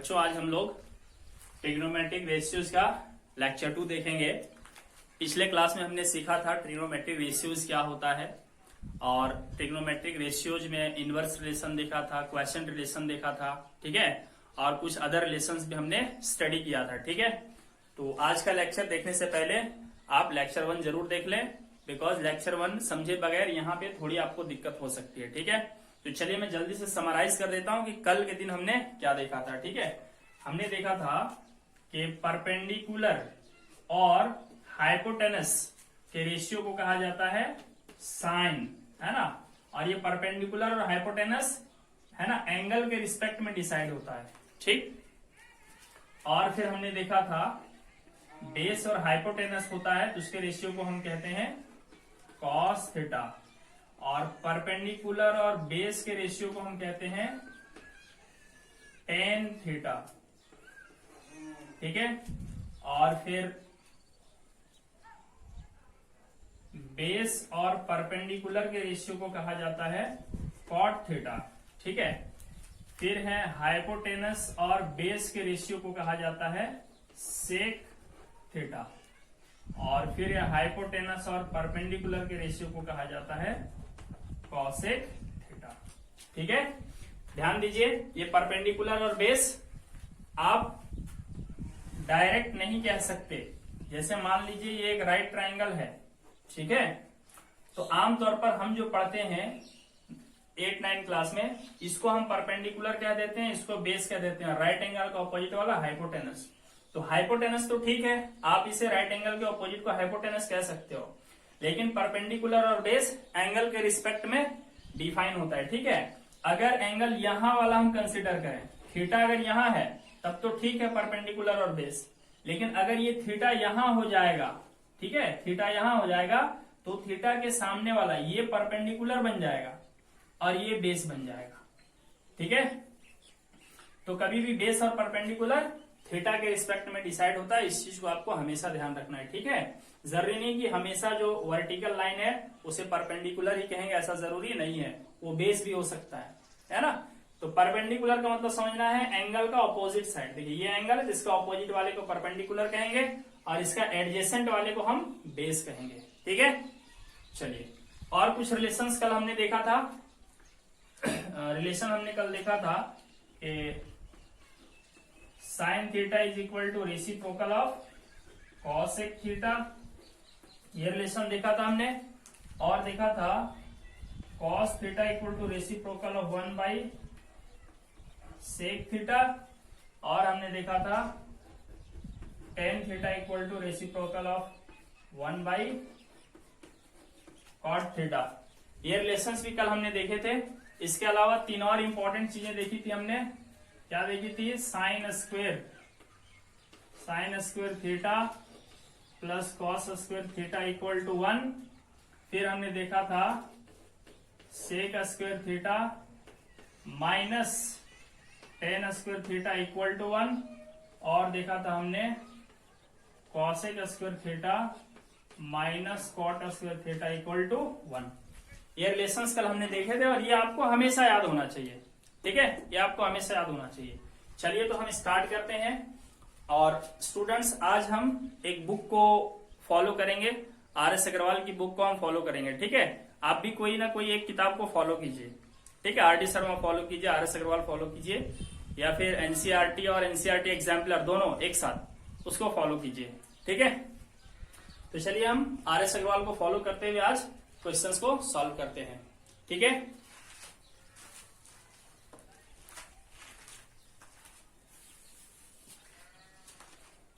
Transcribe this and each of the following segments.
बच्चों आज हम लोग ट्रिग्नोमेट्रिक रेशियोज का लेक्चर 2 देखेंगे। पिछले क्लास में हमने सीखा था ट्रिग्नोमेट्रिक रेशियोज क्या होता है और ट्रिग्नोमेट्रिक रेशियोज में इनवर्स रिलेशन देखा था, क्वेश्चन रिलेशन देखा था, ठीक है, और कुछ अदर रिलेशंस भी हमने स्टडी किया था, ठीक है। तो आज का लेक्चर देखने से पहले आप लेक्चर 1 जरूर देख लें, बिकॉज लेक्चर 1 समझे बगैर यहाँ पे थोड़ी आपको दिक्कत हो सकती है, ठीक है। तो चलिए मैं जल्दी से समराइज कर देता हूं कि कल के दिन हमने क्या देखा था, ठीक है। हमने देखा था कि परपेंडिकुलर और हाइपोटेनस के रेशियो को कहा जाता है साइन, है ना, और ये परपेंडिकुलर और हाइपोटेनस है ना एंगल के रिस्पेक्ट में डिसाइड होता है, ठीक। और फिर हमने देखा था बेस और हाइपोटेनस होता है तो उसके रेशियो को हम कहते हैं कॉस थीटा, और परपेंडिकुलर और बेस के रेशियो को हम कहते हैं टेन थीटा, ठीक है। और फिर बेस और परपेंडिकुलर के रेशियो को कहा जाता है कॉट थीटा, ठीक है। फिर है हाइपोटेनस और बेस के रेशियो को कहा जाता है सेक थीटा, और फिर हाइपोटेनस और परपेंडिकुलर के रेशियो को कहा जाता है कॉसेक थीटा, ठीक है। ध्यान दीजिए, ये परपेंडिकुलर और बेस आप डायरेक्ट नहीं कह सकते। जैसे मान लीजिए ये एक राइट ट्रायंगल है, ठीक है, तो आमतौर पर हम जो पढ़ते हैं 8-9 क्लास में, इसको हम परपेंडिकुलर कह देते हैं, इसको बेस कह देते हैं, राइट एंगल का ऑपोजिट वाला हाइपोटेनस। तो हाइपोटेनस तो ठीक है, आप इसे राइट एंगल के ऑपोजिट को हाइपोटेनस कह सकते हो, लेकिन परपेंडिकुलर और बेस एंगल के रिस्पेक्ट में डिफाइन होता है, ठीक है। अगर एंगल यहां वाला हम कंसिडर करें, थीटा अगर यहां है तब तो ठीक है परपेंडिकुलर और बेस, लेकिन अगर ये थीटा यहां हो जाएगा, ठीक है, थीटा यहां हो जाएगा तो थीटा के सामने वाला ये परपेंडिकुलर बन जाएगा और ये बेस बन जाएगा, ठीक है। तो कभी भी बेस और परपेंडिकुलर थीटा के रिस्पेक्ट में डिसाइड होता है, इस चीज को आपको हमेशा ध्यान रखना है, ठीक है। जरूरी नहीं कि हमेशा जो वर्टिकल लाइन है उसे परपेंडिकुलर ही कहेंगे, ऐसा जरूरी नहीं है, वो बेस भी हो सकता है ना। तो परपेंडिकुलर का मतलब समझना है एंगल का ऑपोजिट साइड। देखिए ये एंगल है, जिसका ऑपोजिट वाले को परपेंडिकुलर कहेंगे और इसका एडजेसेंट वाले को हम बेस कहेंगे, ठीक है। चलिए, और कुछ रिलेशंस कल हमने देखा था। रिलेशन हमने कल देखा था कि sine theta is equal to reciprocal of cosec theta, ये रिलेशन देखा था हमने। और देखा था cos theta equal to reciprocal of 1 by sec theta, और हमने देखा था tan theta equal to reciprocal of 1 by cot theta. ये रिलेशंस भी कल हमने देखे थे। इसके अलावा 3 और इंपॉर्टेंट चीजें देखी थी हमने। क्या देखी थी? Sine square theta plus cos square theta equal to 1। फिर हमने देखा था sec square theta minus tan square theta equal to 1, और देखा था हमने cosec square theta minus cot square theta equal to 1। ये रिलेशंस कल हमने देखे थे और ये आपको हमेशा याद होना चाहिए, ठीक है, ये आपको हमेशा याद होना चाहिए। चलिए तो हम स्टार्ट करते हैं। और स्टूडेंट्स आज हम एक बुक को फॉलो करेंगे, RS अग्रवाल की बुक को हम फॉलो करेंगे, ठीक है। आप भी कोई ना कोई एक किताब को फॉलो कीजिए, ठीक है। RD शर्मा फॉलो कीजिए, RS अग्रवाल फॉलो कीजिए, या फिर NCERT और NCERT एग्जाम्पलर दोनों एक साथ उसको फॉलो कीजिए, ठीक है। तो चलिए हम RS अग्रवाल को फॉलो करते हुए आज क्वेश्चंस को सॉल्व करते हैं, ठीक है।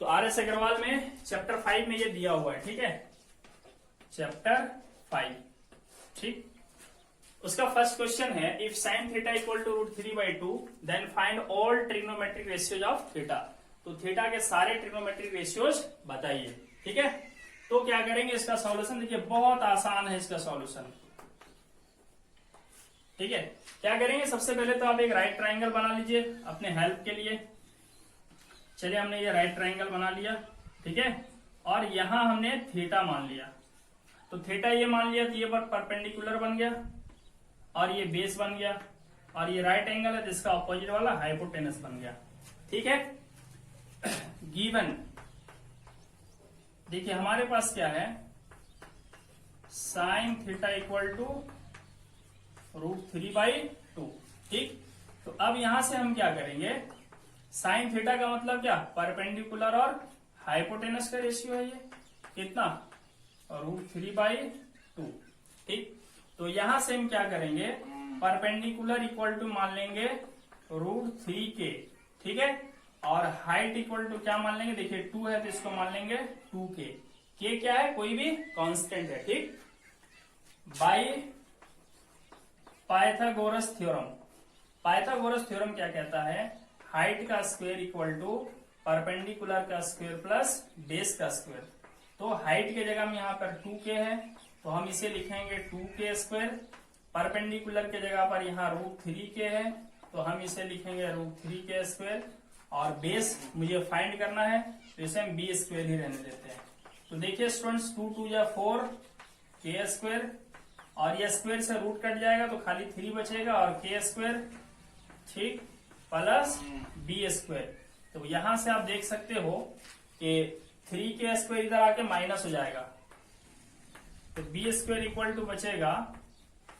तो RS अग्रवाल में चैप्टर 5 में ये दिया हुआ है, ठीक है, चैप्टर 5, ठीक। उसका फर्स्ट क्वेश्चन है if sine theta equal to √3/2 then find all trigonometric ratios of theta. तो थीटा के सारे ट्रिग्नोमेट्रिक रेशियोज बताइए, ठीक है। तो क्या करेंगे इसका सॉल्यूशन? देखिए बहुत आसान है इसका सॉल्यूशन, ठीक है। क्या करेंगे? सबसे पहले तो आप एक राइट ट्रायंगल बना लीजिए अपने हेल्प के लिए। चलिए हमने ये राइट ट्रायंगल बना लिया, ठीक है, और यहां हमने थीटा मान लिया। तो थीटा ये मान लिया तो ये परपेंडिकुलर बन गया और ये बेस बन गया, और ये राइट एंगल है जिसका ऑपोजिट वाला हाइपोटेनस बन गया, ठीक है। गिवन देखिए हमारे पास क्या है, साइन थीटा इक्वल टू √3/2। ठीक, तो अब यहां से हम क्या करेंगे, साइन थीटा का मतलब क्या, परपेंडिकुलर और हाइपोटेनस का रेशियो है ये, कितना, √3/2। ठीक, तो यहां से हम क्या करेंगे, परपेंडिकुलर इक्वल टू मान लेंगे √3k, ठीक है, और हाइट इक्वल टू क्या मान लेंगे, देखिए 2 है तो इसको मान लेंगे 2k। k क्या है, कोई भी कांस्टेंट है। ठीक, by Pythagoras theorem. Pythagoras theorem क्या कहता है, हाइट का स्क्वायर इक्वल टू परपेंडिकुलर का स्क्वायर प्लस बेस का स्क्वायर। तो हाइट के जगह में यहाँ पर 2k है तो हम इसे लिखेंगे 2k स्क्वायर। परपेंडिकुलर के जगह पर यहाँ √3k है तो हम इसे लिखेंगे √3k स्क्वायर। और बेस मुझे फाइंड करना है तो इसे हम b स्क्वायर ही रहने देते हैं। तो देखिए स्टूडेंट्स, 2 2 या 4 k स्क्वायर, और ये स्क्वायर से रूट कट जाएगा तो खाली 3 बचेगा, और k स्क्वायर, ठीक, प्लस b स्क्वायर। तो यहां से आप देख सकते हो कि 3k स्क्वायर इधर आके माइनस हो जाएगा, तो b स्क्वायर इक्वल टू बचेगा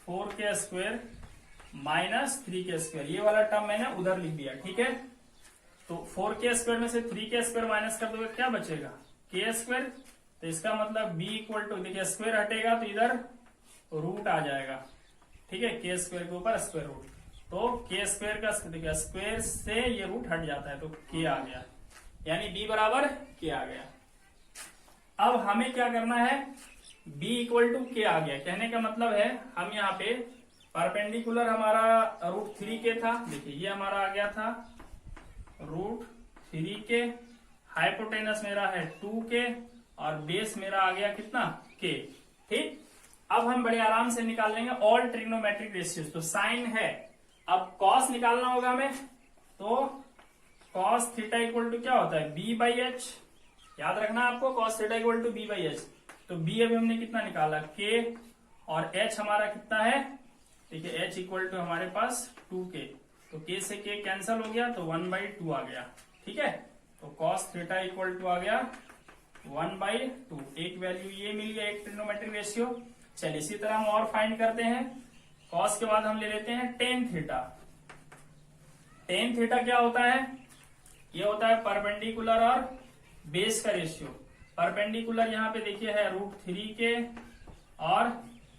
4k square minus 3k square. ये वाला टर्म मैंने उधर लिख दिया, ठीक है। तो 4k स्क्वायर में से 3k स्क्वायर माइनस कर दोगे क्या बचेगा, k स्क्वायर। तो इसका मतलब b इक्वल टू, देखिए स्क्वायर हटेगा तो इधर रूट आ जाएगा, ठीक है, k स्क्वायर के ऊपर स्क्वायर रूट। तो k स्क्वायर का, देखिए स्क्वायर से ये रूट हट जाता है तो k आ गया, यानी b बराबर k आ गया। अब हमें क्या करना है, b इक्वल टू k आ गया, कहने का मतलब है हम यहाँ पे परपेंडिकुलर हमारा √3k था, देखिए ये हमारा आ गया था √3k, हाइपोटेनस मेरा है 2k, और बेस मेरा आ गया कितना, k। ठीक, अब हम बड़े आराम से निकाल लेंगे ऑल ट्रिग्नोमेट्रिक रेशियोज। तो साइन है, अब कॉस निकालना होगा हमें, तो कॉस थीटा इक्वल टू क्या होता है, b/h। याद रखना आपको, cos theta equal to b/h। तो b अभी हमने कितना निकाला, k, और h हमारा कितना है, देखिए h इक्वल टू हमारे पास 2k, तो k से k कैंसिल हो गया तो 1/2 आ गया, ठीक है। तो कॉस थीटा इक्वल टू आ गया 1/2, एक वैल्यू ये मिल गया, एक ट्रिग्नोमेट्रिक रेशियो। चलिए इसी तरह हम और फाइंड करते हैं। कॉस के बाद हम ले लेते हैं टेन थीटा। टेन थीटा क्या होता है, ये होता है परपेंडिकुलर और बेस का रेशियो। परपेंडिकुलर यहाँ पे देखिए है √3k, और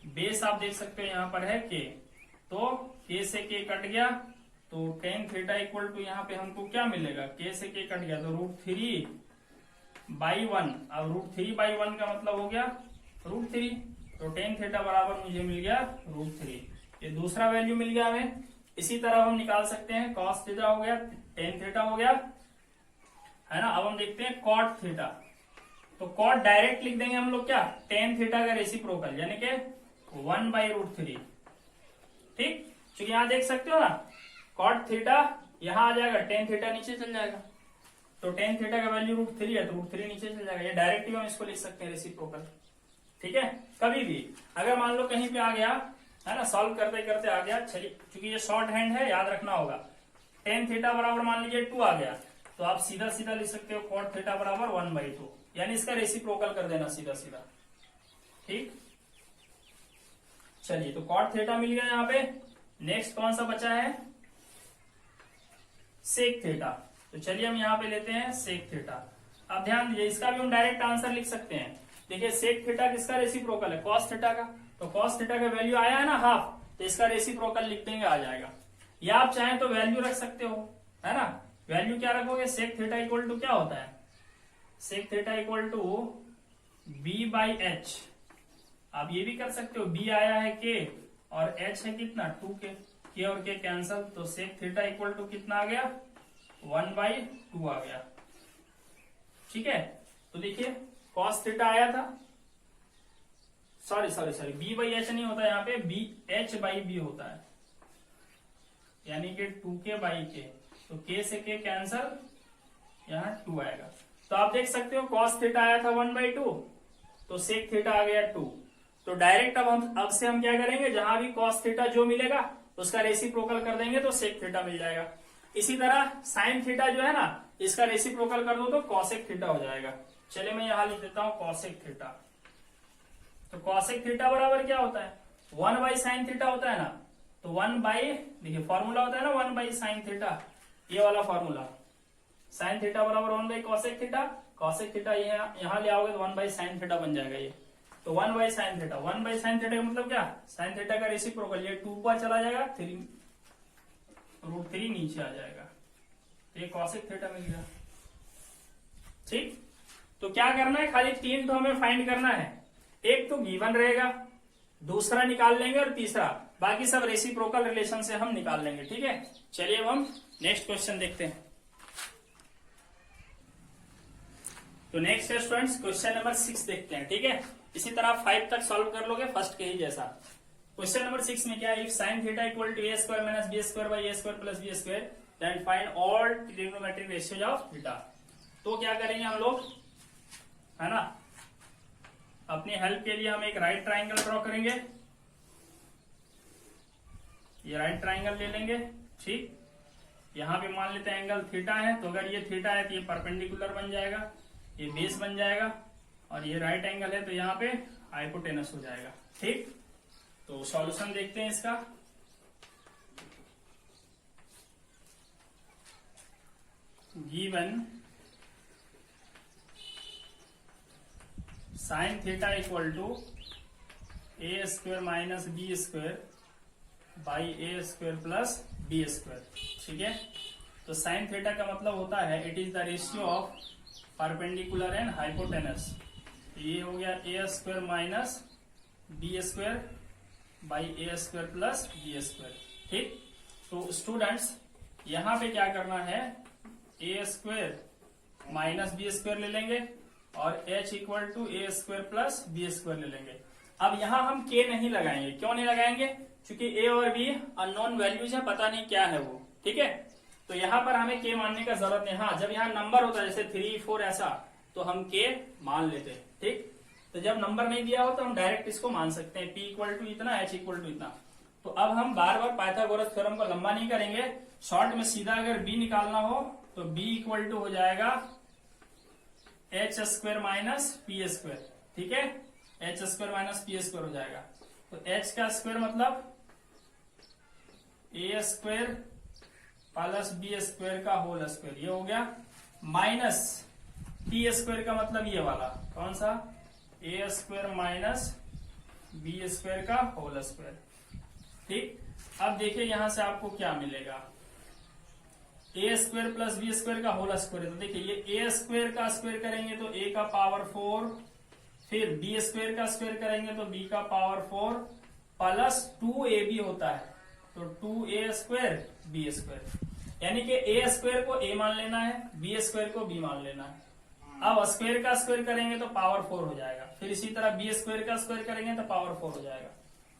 बेस आप देख सकते हो यहाँ पर है k, तो k से k कट गया तो टेन थीटा इक्वल टू यहाँ पे हमको क्या मिलेगा, k से k कट गया तो √3/1। अब √3/1 का मतलब हो गया √3, तो टेन थीटा बराबर मुझे मिल गया √3। ये दूसरा वैल्यू मिल गया हमें। इसी तरह हम निकाल सकते हैं, कॉस थीटा हो गया, टेन थीटा हो गया, है ना। अब हम देखते हैं कॉट थीटा। तो कॉट डायरेक्ट लिख देंगे हम लोग क्या, टेन थीटा का रेसिप्रोकल, यानी कि 1/√3। ठीक, क्योंकि यहां देख सकते हो ना, कॉट थीटा यहां आ जाएगा, टेन थीटा नीचे चल जाएगा, तो टेन थीटा का वैल्यू √3 है तो √3 नीचे चल जाएगा। ये डायरेक्ट हम इसको लिख सकते हैं रेसिप्रोकल, ठीक है। कभी भी अगर मान लो कहीं पे आ गया, है ना, सॉल्व करते करते आ गया, चलिए क्योंकि ये शॉर्ट हैंड है, याद रखना होगा। टेन थीटा बराबर मान लीजिए 2 आ गया, तो आप सीधा सीधा लिख सकते हो कॉट थीटा बराबर 1/2, यानी इसका रेसिप्रोकल कर देना सीधा सीधा। ठीक, चलिए तो कॉट थीटा मिल गया यहाँ पे। नेक्स्ट कौन सा बचा है, सेक थीटा। तो चलिए हम यहाँ पे लेते हैं सेक थीटा। अब ध्यान दीजिए, इसका भी हम डायरेक्ट आंसर लिख सकते हैं। देखिए सेक थीटा किसका रेसिप्रोकल है, कॉस थीटा का, तो कॉस थीटा का वैल्यू आया है ना हाफ, तो इसका रेसिप्रोकल लिख देंगे, आ जाएगा। या आप चाहें तो वैल्यू रख सकते हो, है ना। वैल्यू क्या रखोगे, सेक थीटा इक्वल टू क्या होता है, sec theta equal to b/h। आप ये भी कर सकते हो, b आया है k और h है कितना 2k, k और k कैंसल, तो सेक थीटा इक्वल टू कितना आ गया 1/2 आ गया, ठीक है। तो देखिए कॉस थीटा आया था, सॉरी b/h नहीं होता यहाँ पे, h/b होता है, यानी कि 2k/k, तो k से k कैंसल, यहाँ 2 आएगा। तो आप देख सकते हो कॉस थीटा आया था 1/2, तो सेक थीटा आ गया 2। तो डायरेक्ट अब से हम क्या करेंगे, जहां भी कॉस थीटा जो मिलेगा उसका रेसिप्रोकल कर देंगे तो सेक थीटा मिल जाएगा। इसी तरह साइन थीटा जो है ना, इसका रेसिप्रोकल कर दो तो कॉसेक थीटा हो जाएगा। चलिए मैं यहां लिख देता हूं कॉसेक थीटा। तो कॉसेक थीटा बराबर क्या होता है, 1/sin थीटा होता है ना, तो 1 देखिए फॉर्मूला होता है ना 1/sin थीटा, ये वाला फॉर्मूला, साइन थीटा बराबर 1/कॉसेक थीटा, कॉसेक थीटा यहाँ ले आओगे तो 1/sin थीटा बन जाएगा ये। तो 1/sin थीटा, 1/sin थीटा का मतलब क्या, साइन थीटा का रेसिप्रोकल, ये 2 पर चला जाएगा, 3√3 नीचे आ जाएगा, ये कॉसेक थीटा मिल गया। ठीक, तो क्या करना है, खाली 3 तो हमें फाइंड करना है, एक तो गिवन रहेगा, दूसरा निकाल लेंगे और तीसरा, बाकी सब रेसिप्रोकल रिलेशन से हम निकाल लेंगे। ठीक है, चलिए अब हम नेक्स्ट क्वेश्चन देखते हैं। तो नेक्स्ट है स्टूडेंट्स क्वेश्चन नंबर 6 देखते हैं। ठीक है, इसी तरह 5 तक सॉल्व कर लोगे फर्स्ट के ही जैसा। क्वेश्चन नंबर 6 में क्या है, if sine theta equal to a² minus b² plus b², then find all trigonometric ratios of theta. तो क्या करेंगे हम लोग, है ना, अपनी हेल्प के लिए हम एक राइट ट्राइंगल ड्रॉ करेंगे, ये राइट ट्राइंगल ले लेंगे। ठीक, यहां पे मान लेते हैं एंगल थीटा है, तो अगर ये थीटा है तो ये परपेंडिकुलर बन जाएगा, ये बेस बन जाएगा, और ये राइट एंगल है तो यहाँ पे हाइपोटेनस हो जाएगा। ठीक, तो सॉल्यूशन देखते हैं इसका। Given sine theta equal to a² minus b² by a² plus b²। ठीक है, तो साइन थीटा का मतलब होता है it is the ratio of perpendicular and hypotenuse. ये हो गया a² minus b² by a² plus b²। ठीक, तो स्टूडेंट्स यहां पे क्या करना है, a² माइनस b² ले लेंगे और h equal to a² plus b² ले लेंगे। अब यहां हम k नहीं लगाएंगे, क्यों नहीं लगाएंगे, क्योंकि a और b अननोन वैल्यूज है, पता नहीं क्या है वो। ठीक है, तो यहाँ पर हमें k मानने का जरूरत नहीं। हाँ, जब यहाँ नंबर होता है जैसे 3, 4 ऐसा, तो हम k मान लेते हैं। ठीक, तो जब नंबर नहीं दिया हो तो हम डायरेक्ट इसको मान सकते हैं, p इक्वल टू इतना, h इक्वल टू इतना। तो अब हम बार बार पाइथागोरस थ्योरम को लंबा नहीं करेंगे, शॉर्ट में सीधा अगर b निकालना हो तो b इक्वल टू हो जाएगा h² माइनस p²। ठीक है, h² माइनस p² हो जाएगा। तो h का स्क्वायर मतलब a² प्लस b² का होल स्क्वायर, ये हो गया, माइनस p² का मतलब ये वाला कौन सा, a² माइनस b² का होल स्क्वायर। ठीक, अब देखिए यहां से आपको क्या मिलेगा, a² प्लस b² का होल स्क्वायर। तो देखिए ये a² का स्क्वायर करेंगे तो a का पावर 4, फिर b² का स्क्वायर करेंगे तो b का पावर 4 प्लस 2ab होता है, तो 2a² b², यानी कि a² को a मान लेना है, b² को b मान लेना है। अब स्क्वायर का स्क्वायर करेंगे तो पावर 4 हो जाएगा, फिर इसी तरह b² का स्क्वायर करेंगे तो पावर 4 हो जाएगा,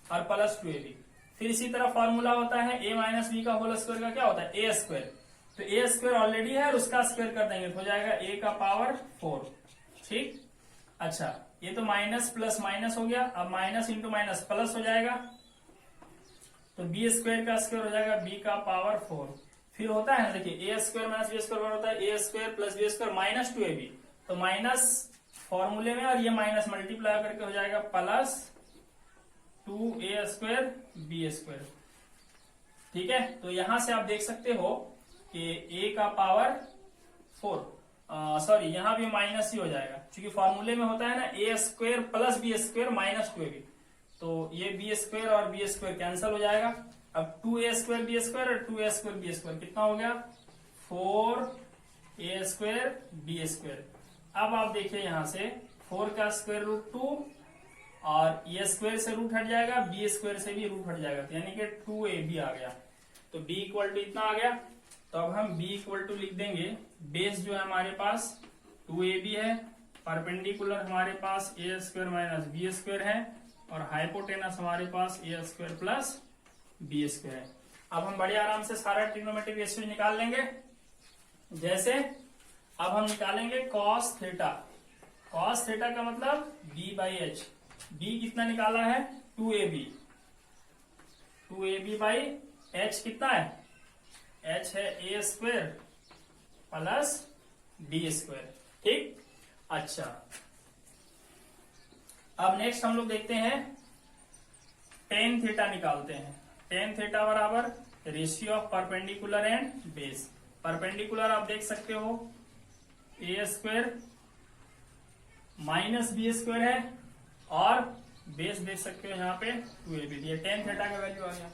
और प्लस 2ab। फिर इसी तरह फॉर्मूला होता है a माइनस b का होल स्क्वायर का क्या होता है, a², तो a² ऑलरेडी है और उसका स्क्वायर कर देंगे तो हो जाएगा a का पावर 4। ठीक, अच्छा, ये तो माइनस प्लस माइनस हो गया, अब माइनस इंटू माइनस प्लस हो जाएगा, तो b² का स्क्वायर हो जाएगा b का पावर 4। फिर होता है ना, देखिए a² माइनस b² होता है a² plus b² minus 2ab, तो माइनस फॉर्मूले में और ये माइनस मल्टीप्लाई करके हो जाएगा प्लस 2a² b²। ठीक है, तो यहां से आप देख सकते हो कि a का पावर 4, सॉरी यहाँ भी माइनस ही हो जाएगा, क्योंकि फॉर्मूले में होता है ना a² plus b² minus 2ab, तो ये b² और b² कैंसिल हो जाएगा। अब 2a² b² और 2a² b² कितना हो गया, 4a² b²। अब आप देखिए यहां से 4 का स्क्वायर रूट 2 और ये स्क्वायर से रूट हट जाएगा, b² से भी रूट हट जाएगा, यानी कि 2ab आ गया, तो b इक्वल टू इतना आ गया। तो अब हम b इक्वल टू लिख देंगे, बेस जो है हमारे पास 2ab है, परपेंडिकुलर हमारे पास a² माइनस b² है, और हाइपोटेनस हमारे पास a² प्लस b² है। अब हम बड़े आराम से सारा ट्रिग्नोमेट्रिक रेशियो निकाल लेंगे। जैसे अब हम निकालेंगे cos थीटा, cos थीटा का मतलब b/h, b कितना निकाला है 2ab, 2ab बाई h कितना है एच है ए स्क्वायर प्लस बी स्क्वायर। ठीक, अच्छा अब नेक्स्ट हम लोग देखते हैं टेन थीटा निकालते हैं। टेन थीटा बराबर ratio of perpendicular and base. Perpendicular आप देख सकते हो ए स्क्वायर माइनस बी स्क्वायर है और बेस देख सकते हो यहाँ पे 2ab। ये टेन थीटा का वैल्यू आ गया।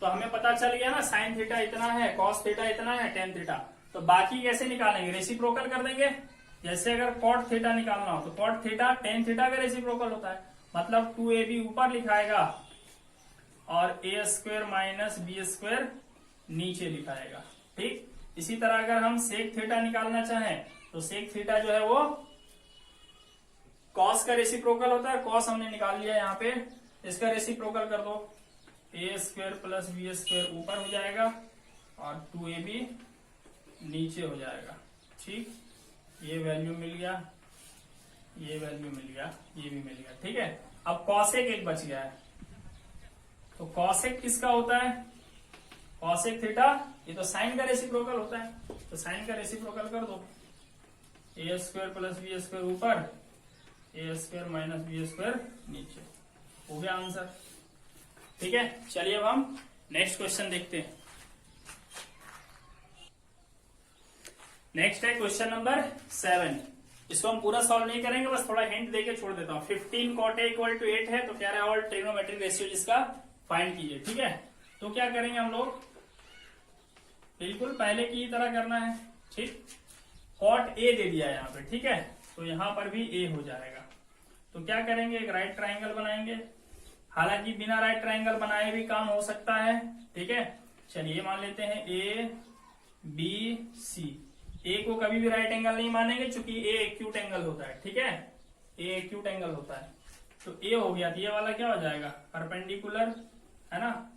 तो हमें पता चल गया ना साइन थीटा इतना है, कॉस थीटा इतना है, टेन थीटा। तो बाकी कैसे निकालेंगे? रेसिप्रोकल कर देंगे। जैसे अगर कॉट थीटा निकालना हो तो कॉट थीटा टेन थीटा का रेसिप्रोकल होता है, मतलब 2ab ऊपर लिखाएगा और ए स्क्वायर माइनस बी स्क्वायर नीचे लिखाएगा। ठीक, इसी तरह अगर हम सेक थीटा निकालना चाहें तो सेक थीटा जो है वो कॉस का रेसिप्रोकल होता है। कॉस हमने निकाल लिया यहाँ पे, इसका रेसिप्रोकल कर दो, ए स्क्वायर प्लस बी स्क्वायर ऊपर हो जाएगा और 2ab नीचे हो जाएगा। ठीक, ये वैल्यू मिल गया, ये वैल्यू मिल गया, ये भी मिल गया। ठीक है, अब कॉसेक एक बच गया है। तो कॉसेक किसका होता है? कॉसेक थीटा, ये तो साइन का रेसिप्रोकल होता है, तो साइन का रेसिप्रोकल कर दो, ए स्क्वायर प्लस बी स्क्वायर ऊपर, ए स्क्वायर माइनस बी स्क्वायर नीचे। हो गया आंसर। ठीक है, चलिए अब हम नेक्स्ट क्वेश्चन देखते हैं। नेक्स्ट है क्वेश्चन नंबर 7। इसको हम पूरा सॉल्व नहीं करेंगे, बस थोड़ा हिंट देके छोड़ देता हूँ। 15 cot A इक्वल टू 8 है, तो कह रहा है ऑल ट्रिग्नोमेट्रिक रेशियो जिसका फाइंड कीजिए। ठीक है, तो क्या करेंगे हम लोग? बिल्कुल पहले की तरह करना है। ठीक, cot A दे दिया है यहाँ पे। ठीक है, तो यहाँ पर भी A हो जाएगा। तो क्या करेंगे? एक राइट ट्राइंगल बनाएंगे। हालांकि बिना राइट ट्राइंगल बनाए भी काम हो सकता है। ठीक है, चलिए मान लेते हैं A B C। ए को कभी भी राइट एंगल नहीं मानेंगे क्योंकि ए एक्यूट एंगल होता है। ठीक है, ए एक्यूट एंगल होता है। तो ए हो गया, तो ये वाला क्या हो जाएगा? परपेंडिकुलर है ना,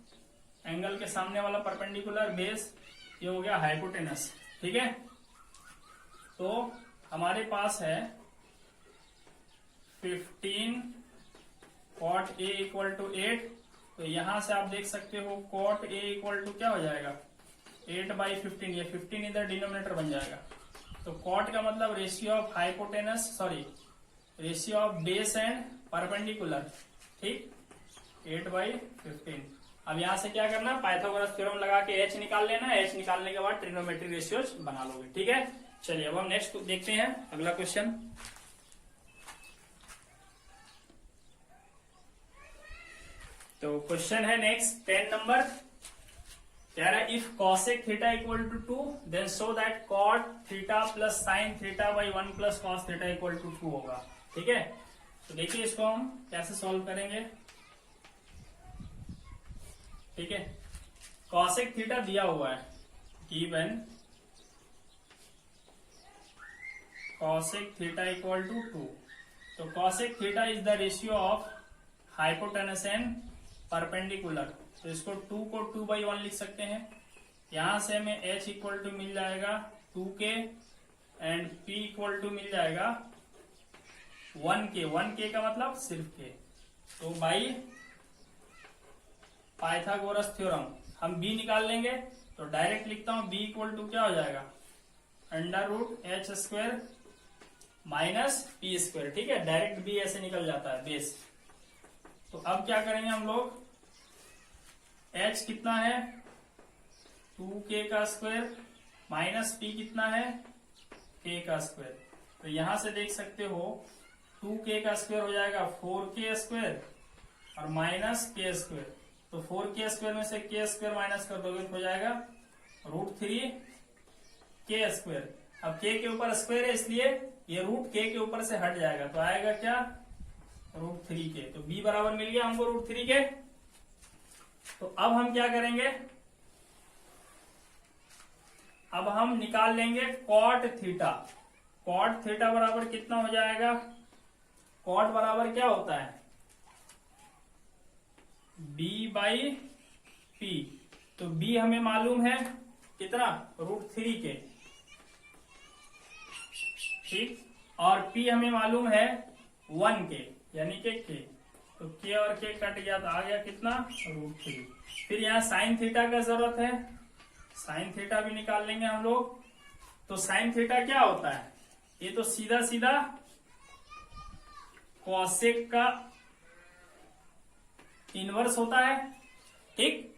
एंगल के सामने वाला परपेंडिकुलर, बेस ये हो गया हाइपोटेनस। ठीक है, तो हमारे पास है 15 cot A इक्वल टू 8। तो यहां से आप देख सकते हो cot A इक्वल टू क्या हो जाएगा? 8/15। ये 15 इधर डिनोमिनेटर बन जाएगा। तो cot का मतलब ratio of hypotenuse, sorry ratio of base and perpendicular. ठीक, 8/15। अब यहां से क्या करना? पाइथागोरस थ्योरम लगा के h निकाल लेना। h निकालने के बाद ट्रिग्नोमेट्रिक रेशियोज बना लोगे। ठीक है, चलिए अब हम नेक्स्ट देखते हैं अगला क्वेश्चन। तो क्वेश्चन है नेक्स्ट 10 नंबर। कह रहा है if cosec theta equal to 2 then show that cot theta plus sine theta by 1 plus cos theta equal to 2 होगा। ठीक है, तो देखिए इसको हम कैसे सॉल्व करेंगे। ठीक है, cosec थीटा दिया हुआ है, given cosec theta equal to 2। तो cosec theta is the ratio of hypotenuse and perpendicular. तो इसको 2 को 2/1 लिख सकते हैं। यहां से हमें h इक्वल टू मिल जाएगा 2k and p equal to मिल जाएगा 1k। 1k का मतलब सिर्फ k। तो बाई पाइथागोरस थ्योरम हम b निकाल लेंगे। तो डायरेक्ट लिखता हूं b इक्वल टू क्या हो जाएगा? √h² minus p square. ठीक है, डायरेक्ट b ऐसे निकल जाता है, बेस। तो अब क्या करेंगे हम लोग? h कितना है? 2k का स्क्वायर माइनस p कितना है? k का स्क्वायर। तो यहां से देख सकते हो 2k का स्क्वायर हो जाएगा 4k स्क्वायर और माइनस k स्क्वायर। तो 4k स्क्वायर में से k स्क्वायर माइनस कर दोगे तो हो जाएगा √3k स्क्वायर। अब k के ऊपर स्क्वायर है इसलिए ये रूट k के ऊपर से हट जाएगा, तो आएगा क्या? √3k। तो b बराबर मिल गया हमको √3k। तो अब हम क्या करेंगे? अब हम निकाल लेंगे cot थीटा। cot थीटा बराबर कितना हो जाएगा? cot बराबर क्या होता है? b/p। तो b हमें मालूम है कितना? √3k। ठीक, और p हमें मालूम है 1k यानी कि k। तो k और k कट गया तो आ गया कितना? √3। फिर यहाँ साइन थीटा का जरूरत है, साइन थीटा भी निकाल लेंगे हम लोग। तो साइन थीटा क्या होता है, ये तो सीधा सीधा कॉसेक का इनवर्स होता है, ठीक।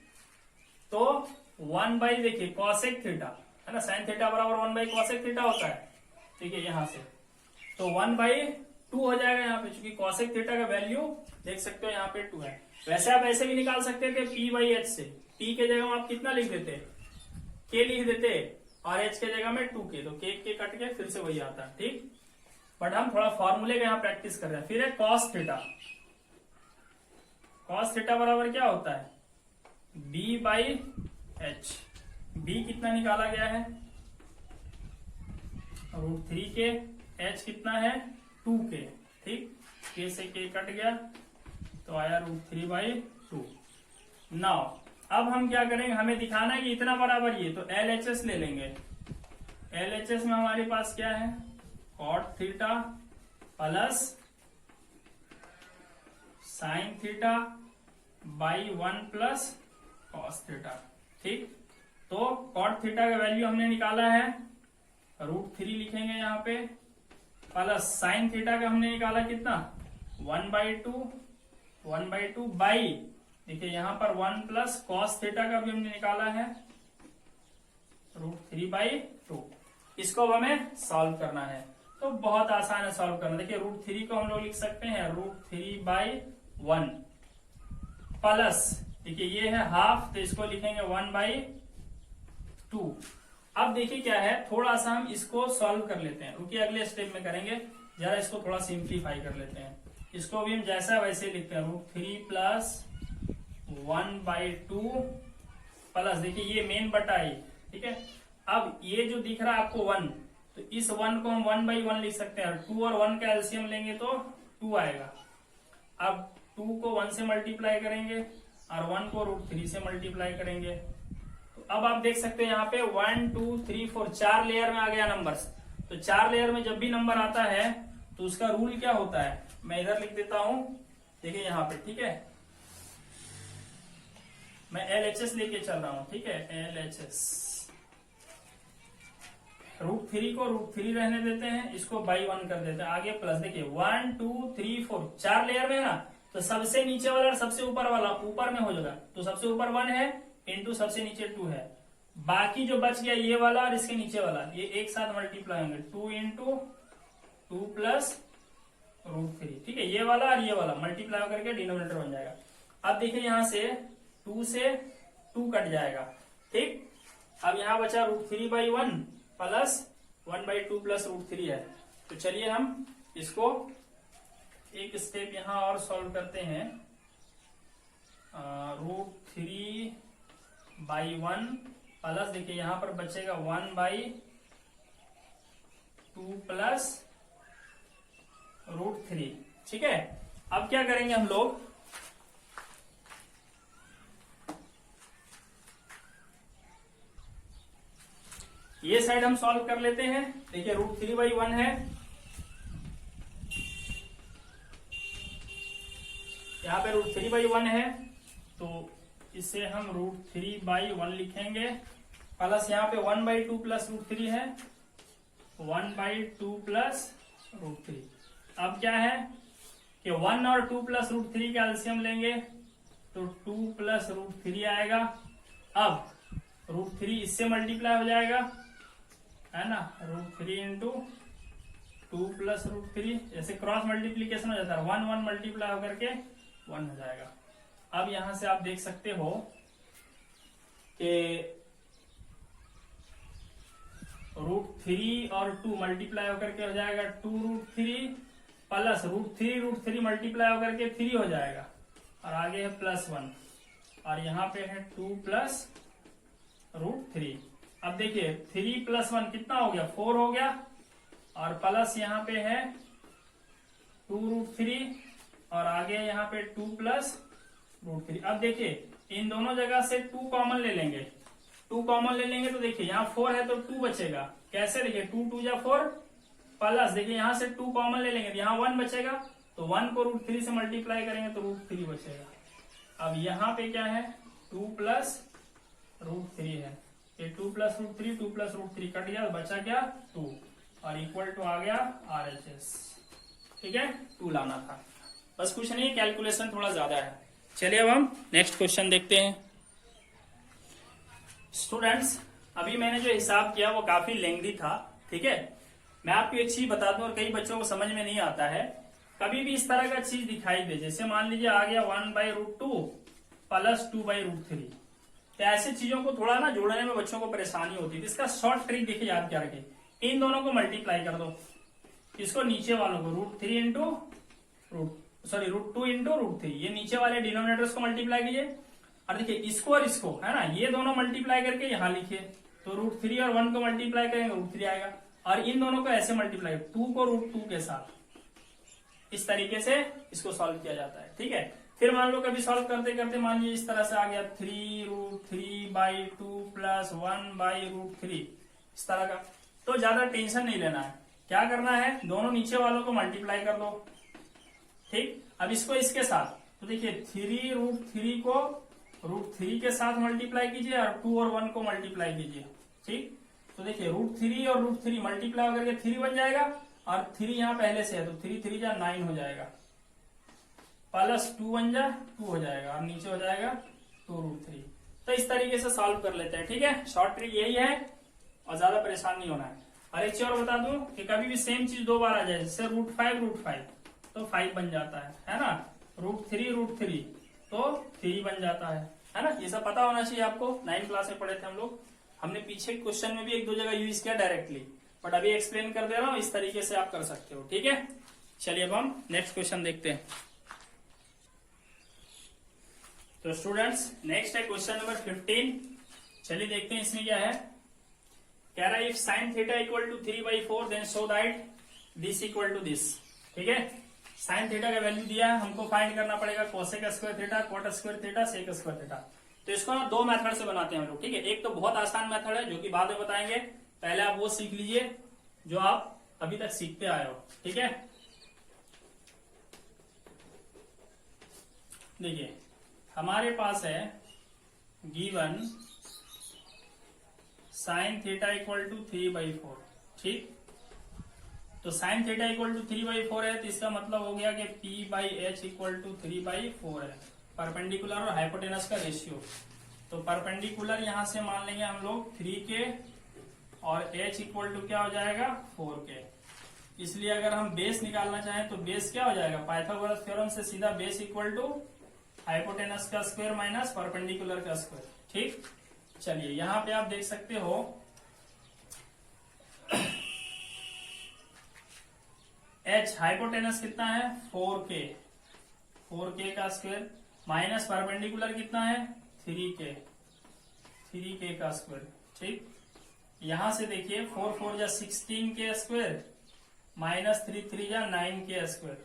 तो 1 बाई देखिए कॉसेक थीटा है ना, साइन थीटा बराबर 1 बाई कॉसेक थीटा होता है, ठीक है। यहां से तो 1/2 हो जाएगा यहाँ पे, चूंकि कॉसेक थीटा का वैल्यू देख सकते हो यहाँ पे 2 है। वैसे आप ऐसे भी निकाल सकते थे P/H से, P के जगह में आप कितना लिख देते, K लिख देते, और H के जगह में 2K, तो K कट के फिर से वही आता है, ठीक। बट हम थोड़ा फॉर्मूले का यहाँ प्रैक्टिस कर रहे हैं। फिर है कॉस थीटा। कॉस थीटा बराबर क्या होता है, B/H। B कितना निकाला गया है, √3K, H कितना है 2K, ठीक। K से K कट गया तो आया √3/2। नाउ अब हम क्या करेंगे, हमें दिखाना है कि इतना बराबर ये, तो LHS ले लेंगे। LHS में हमारे पास क्या है, cot theta plus sine theta by 1 plus cos theta, ठीक। तो कॉट थीटा का वैल्यू हमने निकाला है, √3 लिखेंगे यहाँ पे, प्लस साइन थीटा का हमने निकाला कितना 1/2 बाई, देखिए यहाँ पर 1 प्लस कॉस थीटा का भी हमने निकाला है √3/2। इसको अब हमें सॉल्व करना है, तो बहुत आसान है सॉल्व करना। देखिए √3 को हम लोग लिख सकते हैं √3/1 प्लस, देखिए ये है हाफ, तो इसको लिखेंगे 1/2। अब देखिए क्या है, थोड़ा सा हम इसको सॉल्व कर लेते हैं, रुकिए अगले स्टेप में करेंगे, जरा इसको थोड़ा सिंप्लीफाई कर लेते हैं। इसको भी हम जैसा वैसे लिखते हैं, √3 प्लस 1/2 प्लस, देखिए ये मेन बटा आई, ठीक है। अब ये जो दिख रहा है आपको 1, तो इस 1 को हम 1/1 लिख सकते हैं, 2 और 1 का एलसीएम लेंगे तो 2 आएगा। अब 2 को 1 से मल्टीप्लाई करेंगे और 1 को √3 से मल्टीप्लाई करेंगे, तो अब आप देख सकते हैं यहाँ पे 1 2 3 4 4 लेयर में आ गया नंबर्स। तो 4 लेयर में जब भी नंबर आता है तो उसका रूल क्या होता है, मैं इधर लिख देता हूं, देखिए यहाँ पे, ठीक है। मैं LHS लेके चल रहा हूं, ठीक है, LHS। √3 को √3 रहने देते हैं, इसको बाई 1 कर देते हैं, आगे प्लस, देखिए 1 2 3 4 4 लेयर में है ना, तो सबसे नीचे वाला और सबसे ऊपर वाला ऊपर में हो जाएगा, तो सबसे ऊपर 1 है इंटू सबसे नीचे 2 है, बाकी जो बच गया ये वाला और इसके नीचे वाला, ये एक साथ मल्टीप्लाई होंगे, 2 × 2 प्लस √3, ठीक है। ये वाला और ये वाला मल्टीप्लाई होकर के डिनोमिनेटर बन जाएगा। अब देखिए यहाँ से 2 से 2 कट जाएगा, ठीक। अब यहाँ बचा √3/1 प्लस 1/2 प्लस √3 है। तो चलिए हम इसको एक स्टेप यहाँ और सॉल्व करते हैं। √3/1 प्लस, देखिए यहाँ पर बचेगा 1/2 प्लस √3, ठीक है। अब क्या करेंगे हम लोग, ये साइड हम सॉल्व कर लेते हैं। देखिए √3/1 है, यहाँ पे √3/1 है, तो इसे हम √3/1 लिखेंगे, प्लस यहाँ पे 1/2 प्लस √3 है, 1/2 प्लस √3। अब क्या है कि 1 और 2 प्लस √3 का एलसीएम लेंगे तो 2 प्लस √3 आएगा। अब √3 इससे मल्टीप्लाई हो जाएगा, है ना, √3 × 2 प्लस √3, जैसे क्रॉस मल्टीप्लीकेशन हो जाता है, 1 1 मल्टीप्लाई होकर के 1 हो जाएगा। अब यहां से आप देख सकते हो कि √3 और 2 मल्टीप्लाई होकर के हो जाएगा 2√3 प्लस √3 मल्टीप्लाई होकर के 3 हो जाएगा, और आगे है +1, और यहाँ पे है 2 प्लस √3। अब देखिए 3 + 1 कितना हो गया, 4 हो गया, और प्लस यहाँ पे है 2√3 और आगे यहाँ पे 2 प्लस √3। अब देखिए इन दोनों जगह से 2 कॉमन ले लेंगे, 2 कॉमन ले लेंगे तो देखिए यहाँ 4 है तो 2 बचेगा, कैसे, देखिए 2 2 या 4 प्लस, देखिए यहाँ से 2 कॉमन ले लेंगे तो यहाँ 1 बचेगा, तो 1 को √3 से मल्टीप्लाई करेंगे तो √3 बचेगा। अब यहाँ पे क्या है 2 प्लस √3 है, ये 2 plus root three, 2 plus root three cut गया, बचा क्या 2 और इक्वल टू आ गया RHS। ठीक है, 2 लाना था, बस कुछ नहीं, कैलकुलेशन थोड़ा ज्यादा है। चलिए अब हम नेक्स्ट क्वेश्चन देखते हैं। स्टूडेंट्स, अभी मैंने जो हिसाब किया वो काफी लेंथी था। ठीक है, मैं आपको एक चीज बता दूं और कई बच्चों को समझ में नहीं आता है, कभी भी इस तरह का चीज दिखाई दे, जैसे मान लीजिए आ गया 1/√2 प्लस 2/√3, तो ऐसे चीजों को थोड़ा ना जोड़ने में बच्चों को परेशानी होती है। इसका शॉर्ट ट्रिक देखिए, याद क्या रखे, इन दोनों को मल्टीप्लाई कर दो, इसको नीचे वालों को √3 इंटू √2 इंटू √3, ये नीचे वाले डिनोमिनेटर्स को मल्टीप्लाई कीजिए, और देखिए इसको और इसको है ना, ये दोनों मल्टीप्लाई करके यहाँ लिखिए, तो √3 और 1 को मल्टीप्लाई करेंगे √3 आएगा, और इन दोनों को ऐसे मल्टीप्लाई 2 को √2 के साथ, इस तरीके से इसको सॉल्व किया जाता है। ठीक है, फिर मान लो कभी सॉल्व करते करते मान लीजिए इस तरह से आ गया 3√3/2 प्लस 1/√3, इस तरह का, तो ज्यादा टेंशन नहीं लेना है। क्या करना है, दोनों नीचे वालों को मल्टीप्लाई कर दो। ठीक, अब इसको इसके साथ, तो देखिए 3√3 को √3 के साथ मल्टीप्लाई कीजिए और 2 और 1 को मल्टीप्लाई कीजिए। ठीक, तो देखिए √3 और √3 मल्टीप्लाई करके 3 बन जाएगा, और 3 यहाँ पहले से है तो 3 3 जा 9 हो जाएगा, प्लस 2 बन जा 2 हो जाएगा, और नीचे हो जाएगा 2√3। तो इस तरीके से सॉल्व कर लेते हैं। ठीक है, शॉर्ट ट्रिक यही है और ज्यादा परेशान नहीं होना है। और एक चीज और बता दूं कि कभी भी सेम चीज 2 बार आ जाए, जैसे √5 तो 5 बन जाता है ना, √3 तो 3 बन जाता है ना, ये सब पता होना चाहिए आपको। 9th क्लास में पढ़े थे हम लोग, हमने पीछे क्वेश्चन में भी 1-2 जगह यूज किया डायरेक्टली, बट अभी एक्सप्लेन कर दे रहा हूं, इस तरीके से आप कर सकते हो। ठीक है, चलिए अब हम नेक्स्ट क्वेश्चन देखते हैं। तो स्टूडेंट्स, नेक्स्ट है क्वेश्चन नंबर 15। चलिए देखते हैं इसमें क्या है। कह रहा है if sin theta equal to 3/4 then show that this equal to this. ठीक है, sin थीटा का वैल्यू दिया है, हमको फाइंड करना पड़ेगा cosec square theta, cot square theta, sec square theta. तो इसको ना 2 मेथड से बनाते हैं हम लोग। ठीक है, एक तो बहुत आसान मेथड है जो कि बाद में बताएंगे, पहले आप वो सीख लीजिए जो आप अभी तक सीखते आए हो। ठीक है, देखिए हमारे पास है given sin theta equal to 3/4। ठीक, तो sin थीटा इक्वल टू 3/4 है, तो इसका मतलब हो गया कि P/H इक्वल टू 3/4 है, परपेंडिकुलर और हाइपोटेनस का रेशियो। तो परपेंडिकुलर यहां से मान लेंगे हम लोग 3K और H इक्वल टू क्या हो जाएगा 4K। इसलिए अगर हम बेस निकालना चाहें तो बेस क्या हो जाएगा, पाइथागोरस थ्योरम से सीधा बेस इक्वल टू हाइपोटेनस का स्क्वायर माइनस परपेंडिकुलर का स्क्वायर। ठीक, चलिए यहां पे आप देख सकते हो H हाइपोटेनस कितना है 4K का स्क्वायर माइनस परपेंडिकुलर कितना है 3K का स्क्वायर। ठीक, यहां से देखिए 4 जा 16K स्क्वायर माइनस 3 जा 9K स्क्वायर।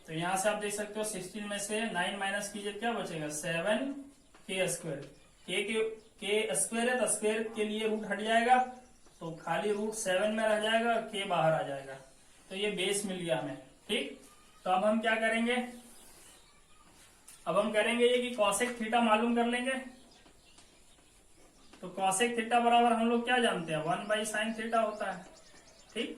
तो यहां से आप देख सकते हो 16 में से 9 माइनस कीजिए क्या बचेगा 7K स्क्वायर। K स्क्वायर है तो स्क्वायर के लिए रूट हट जाएगा, तो खाली रूट 7 में रह जाएगा और K बाहर आ जाएगा। तो ये बेस मिल गया हमें। ठीक, तो अब हम क्या करेंगे, अब हम करेंगे ये कि कॉसेक थीटा मालूम कर लेंगे। तो कॉसेक थीटा बराबर हम लोग क्या जानते हैं 1/sin थीटा होता है। ठीक,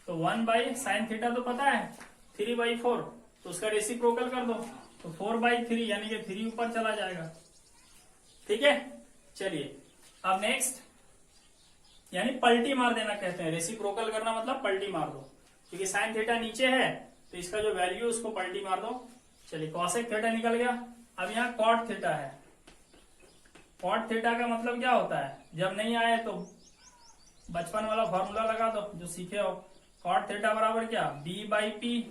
तो 1/sin थीटा तो पता है 3/4, तो उसका रेसिप्रोकल कर दो, तो 4/3 यानी कि 3 ऊपर चला जाएगा। ठीक है, चलिए अब नेक्स्ट, यानी पलटी मार देना कहते हैं, रेसिप्रोकल करना मतलब पलटी मार दो, क्योंकि साइन थीटा नीचे है तो इसका जो वैल्यू उसको पलटी मार दो। चलिए कॉसेक थीटा निकल गया। अब यहाँ कॉट थीटा है। कॉट थीटा का मतलब क्या होता है, जब नहीं आए तो बचपन वाला फॉर्मूला लगा दो जो सीखे हो। कॉट थीटा बराबर क्या B/P।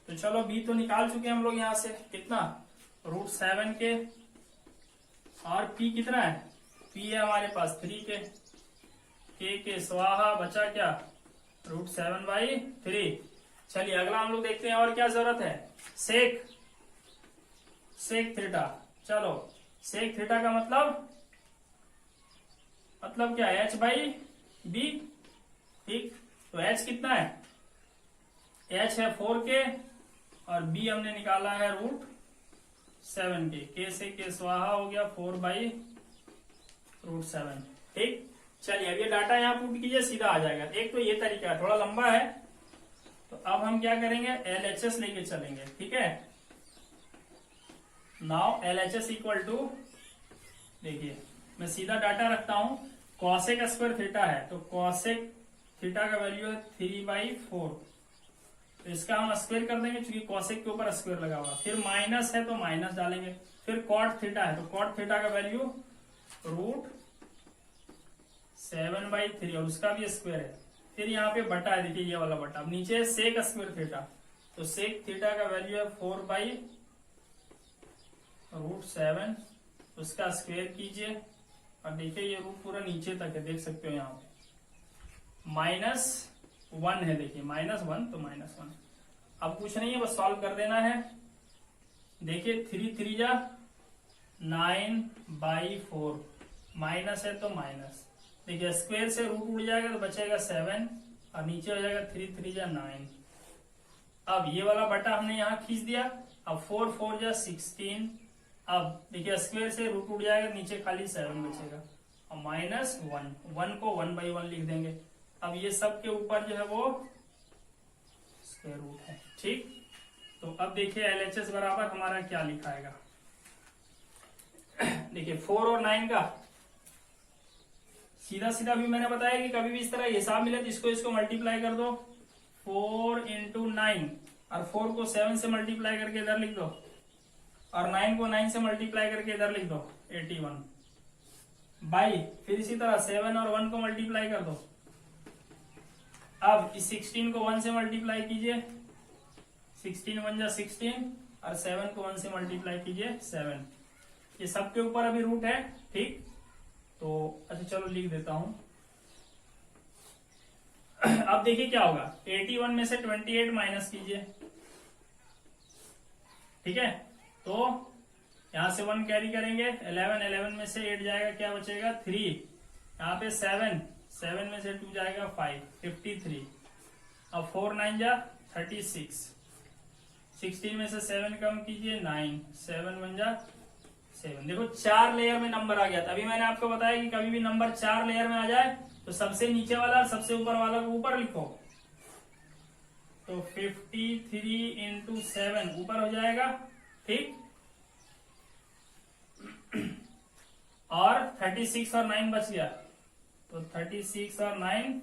तो चलो B तो निकाल चुके हम लोग यहाँ से, कितना √7K, और P कितना है, P है हमारे पास 3K, K के स्वाहा बचा क्या √7/3। चलिए अगला हम लोग देखते हैं और क्या जरूरत है, सेक थीटा। चलो सेक थीटा का मतलब क्या है H/B। ठीक, तो H कितना है, H है 4K और B हमने निकाला है √7K। K से K स्वाहा हो गया 4/√7। ठीक, चलिए अब ये डाटा यहाँ पुट कीजिए, सीधा आ जाएगा। एक तो ये तरीका है, थोड़ा लंबा है, तो अब हम क्या करेंगे, LHS लेके चलेंगे, ठीक है। नाउ LHS इक्वल टू, देखिए मैं सीधा डाटा रखता हूं, कॉसेक स्क्वायर थीटा है, तो कॉसेक थीटा का वैल्यू है 3/4, तो इसका हम स्क्वायर कर देंगे क्योंकि कॉसेक के ऊपर स्क्वायर लगा हुआ। फिर माइनस है तो माइनस डालेंगे। फिर कॉट थीटा है तो कॉट थीटा का वैल्यू √7/3 और उसका भी स्क्वायर है। फिर यहाँ पे बटा है, देखिए ये वाला बटा। अब नीचे सेक स्क्वायर थीटा, तो सेक थीटा का वैल्यू है 4/√7, उसका स्क्वायर कीजिए और देखिए ये रूट पूरा नीचे तक है, देख सकते हो यहाँ पे। -1 है, देखिए -1 तो -1। अब कुछ नहीं है, बस सॉल्व कर देना है। देखिए 3 3 जा 9/4, माइनस है तो माइनस, देखिए स्क्वायर से रूट उड़ जाएगा तो बचेगा 7 और नीचे हो जाएगा 3 3 जा 9। अब ये वाला बटा हमने यहाँ खींच दिया। अब 4 4 जा 16। अब देखिए स्क्वायर से रूट उड़ जाएगा, नीचे खाली 7 बचेगा और -1, 1 को 1/1 लिख देंगे। अब ये सब के ऊपर जो है वो स्क्वायर रूट है, ठीक। तो अब देखिए LHS बराबर हमारा क्या लिखाएगा, देखिए 4 और 9 का सीधा सीधा भी मैंने बताया कि कभी भी इस तरह हिसाब मिले तो इसको मल्टीप्लाई कर दो। 4 × 9 और 4 को 7 से मल्टीप्लाई करके इधर लिख दो और 9 को 9 से मल्टीप्लाई करके इधर लिख दो 81 बाई, फिर इसी तरह 7 और 1 को मल्टीप्लाई कर दो। अब इस 16 को 1 से मल्टीप्लाई कीजिए, 16 1 जा 16 और 7 को 1 से मल्टीप्लाई कीजिए 7। ये सबके ऊपर अभी रूट है, ठीक। तो अच्छा चलो लिख देता हूं। अब देखिए क्या होगा, 81 में से 28 माइनस कीजिए, ठीक है। तो यहां से 1 कैरी करेंगे, 11 में से 8 जाएगा, क्या बचेगा 3। यहाँ पे 7 में से 2 जाएगा 5, 53। अब 4 9 जा 36, 16 में से 7 कम कीजिए 9, 7 1 जा 7। देखो 4 लेयर में नंबर आ गया था। अभी मैंने आपको बताया कि कभी भी नंबर 4 लेयर में आ जाए तो सबसे नीचे वाला और सबसे ऊपर वाला को ऊपर लिखो। तो 53 × 7 ऊपर हो जाएगा, ठीक। और 36 और 9 बच गया, तो 36 और 9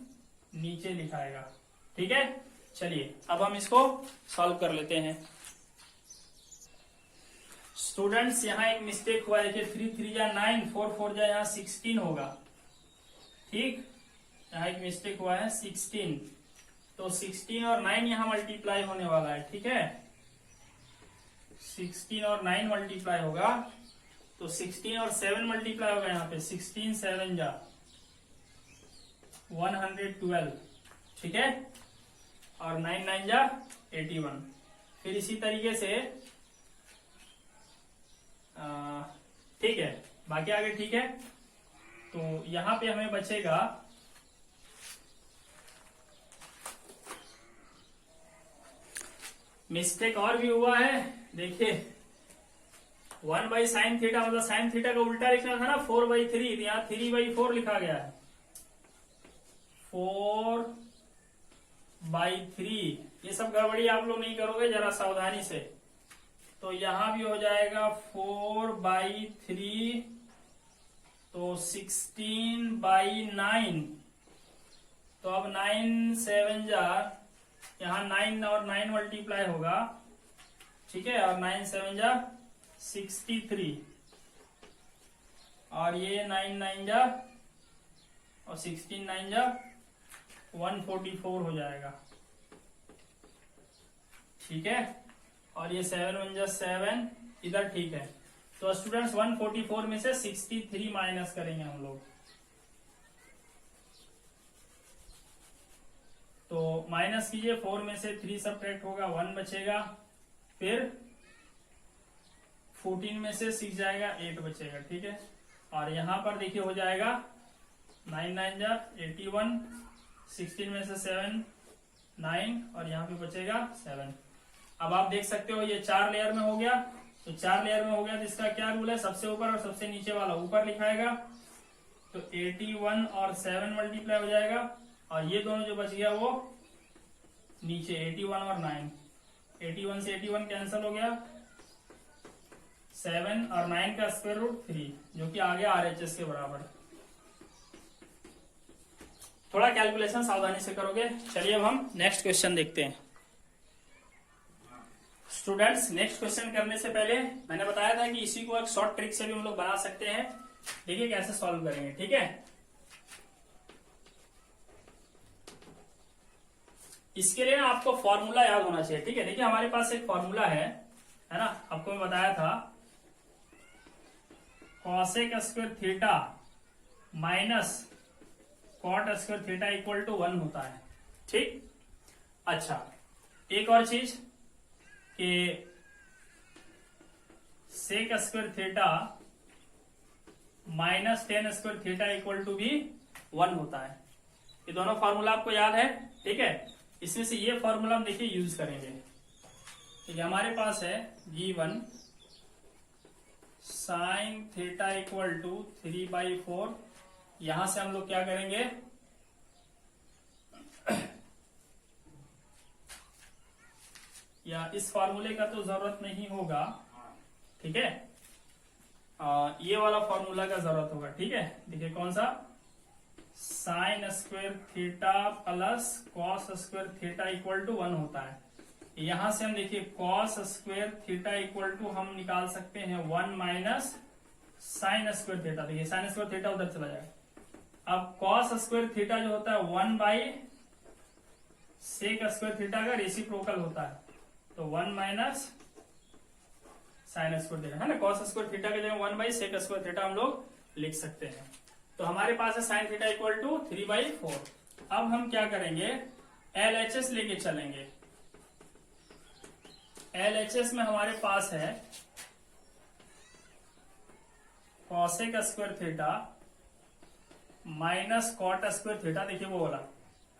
नीचे लिखाएगा, ठीक है। चलिए अब हम इसको सॉल्व कर लेते हैं। स्टूडेंट्स यहाँ एक मिस्टेक हुआ है कि 3 3 जा 9, 4 4 जा यहाँ 16 होगा, ठीक। यहाँ एक मिस्टेक हुआ है 16, तो 16 और 9 यहाँ मल्टीप्लाई होने वाला है, ठीक है। 16 और 9 मल्टीप्लाई होगा, तो 16 और 7 मल्टीप्लाई होगा यहाँ पे, 16 7 जा 112, ठीक है। और 9 9 जा 81। फिर इसी तरीके से ठीक है, बाकी आगे ठीक है। तो यहां पे हमें बचेगा मिस्टेक और भी हुआ है, देखिए 1/sin थीटा, मतलब साइन थीटा का उल्टा लिखना था ना 4/3, यहाँ 3/4 लिखा गया है। 4/3, ये सब गड़बड़ी आप लोग नहीं करोगे, जरा सावधानी से। तो यहां भी हो जाएगा 4/3, तो 16/9। तो अब 9 7 जा, यहाँ 9 और 9 मल्टीप्लाई होगा, ठीक है। और 9 7 जा 63 और ये 9 9 जा और 16 9 जा 144 हो जाएगा, ठीक है। और ये 7 1 जा 7 इधर, ठीक है। तो स्टूडेंट्स 144 में से 63 माइनस करेंगे हम लोग। तो माइनस कीजिए, 4 में से 3 सब्ट्रैक्ट होगा, 1 बचेगा। फिर 14 में से 6 जाएगा, 8 बचेगा, ठीक है। और यहां पर देखिए हो जाएगा 9 9 जा 81, 16 में से 7 9 और यहाँ पे बचेगा 7। अब आप देख सकते हो ये 4 लेयर में हो गया। तो 4 लेयर में हो गया तो इसका क्या रूल है, सबसे ऊपर और सबसे नीचे वाला ऊपर लिखाएगा तो 81 और 7 मल्टीप्लाई हो जाएगा, और ये दोनों जो बच गया वो नीचे 81 और 9, 81 से 81 कैंसिल हो गया, 7 और 9 का स्क्वायर रूट 3, जो कि आ गया RHS के बराबर। थोड़ा कैलकुलेशन सावधानी से करोगे। चलिए अब हम नेक्स्ट क्वेश्चन देखते हैं। स्टूडेंट्स, नेक्स्ट क्वेश्चन करने से पहले मैंने बताया था कि इसी को एक शॉर्ट ट्रिक से भी हम लोग बना सकते हैं। देखिए कैसे सॉल्व करेंगे, ठीक है। इसके लिए आपको फॉर्मूला याद होना चाहिए, ठीक है। देखिए हमारे पास एक फॉर्मूला है ना, आपको मैं बताया था cosec square theta minus cot square theta equal to 1 होता है, ठीक। अच्छा, एक और चीज कि sec square theta minus tan square theta equal to भी 1 होता है। ये दोनों फॉर्मूला आपको याद है, ठीक है। इसमें से ये फॉर्मूला हम देखिए यूज करेंगे, ठीक है। हमारे पास है given sine theta equal to 3/4। यहां से हम लोग क्या करेंगे, या इस फॉर्मूले का तो जरूरत नहीं होगा, ठीक है। ये वाला फॉर्मूला का जरूरत होगा, ठीक है। देखिए कौन सा, sine square theta plus cos square theta equal to 1 होता है। यहां से हम देखिए cos square theta equal to हम निकाल सकते हैं 1 माइनस साइन स्क्वायर थीटा। देखिए साइन स्क्वायर थीटा उधर चला जाएगा। अब कॉस स्क्वायर थीटा जो होता है 1 बाई सेक स्क्वायर थीटा का रेसिप्रोकल होता है, तो 1 माइनस साइन स्क्वायर थीटा है ना। कॉस स्क्वायर थीटा के जगह 1 बाई सेक स्क्वायर थीटा हम लोग लिख सकते हैं। तो हमारे पास है साइन थीटा इक्वल टू 3/4। अब हम क्या करेंगे, LHS लेके चलेंगे। LHS में हमारे पास है cosec square theta minus cot square theta, देखिए वो वाला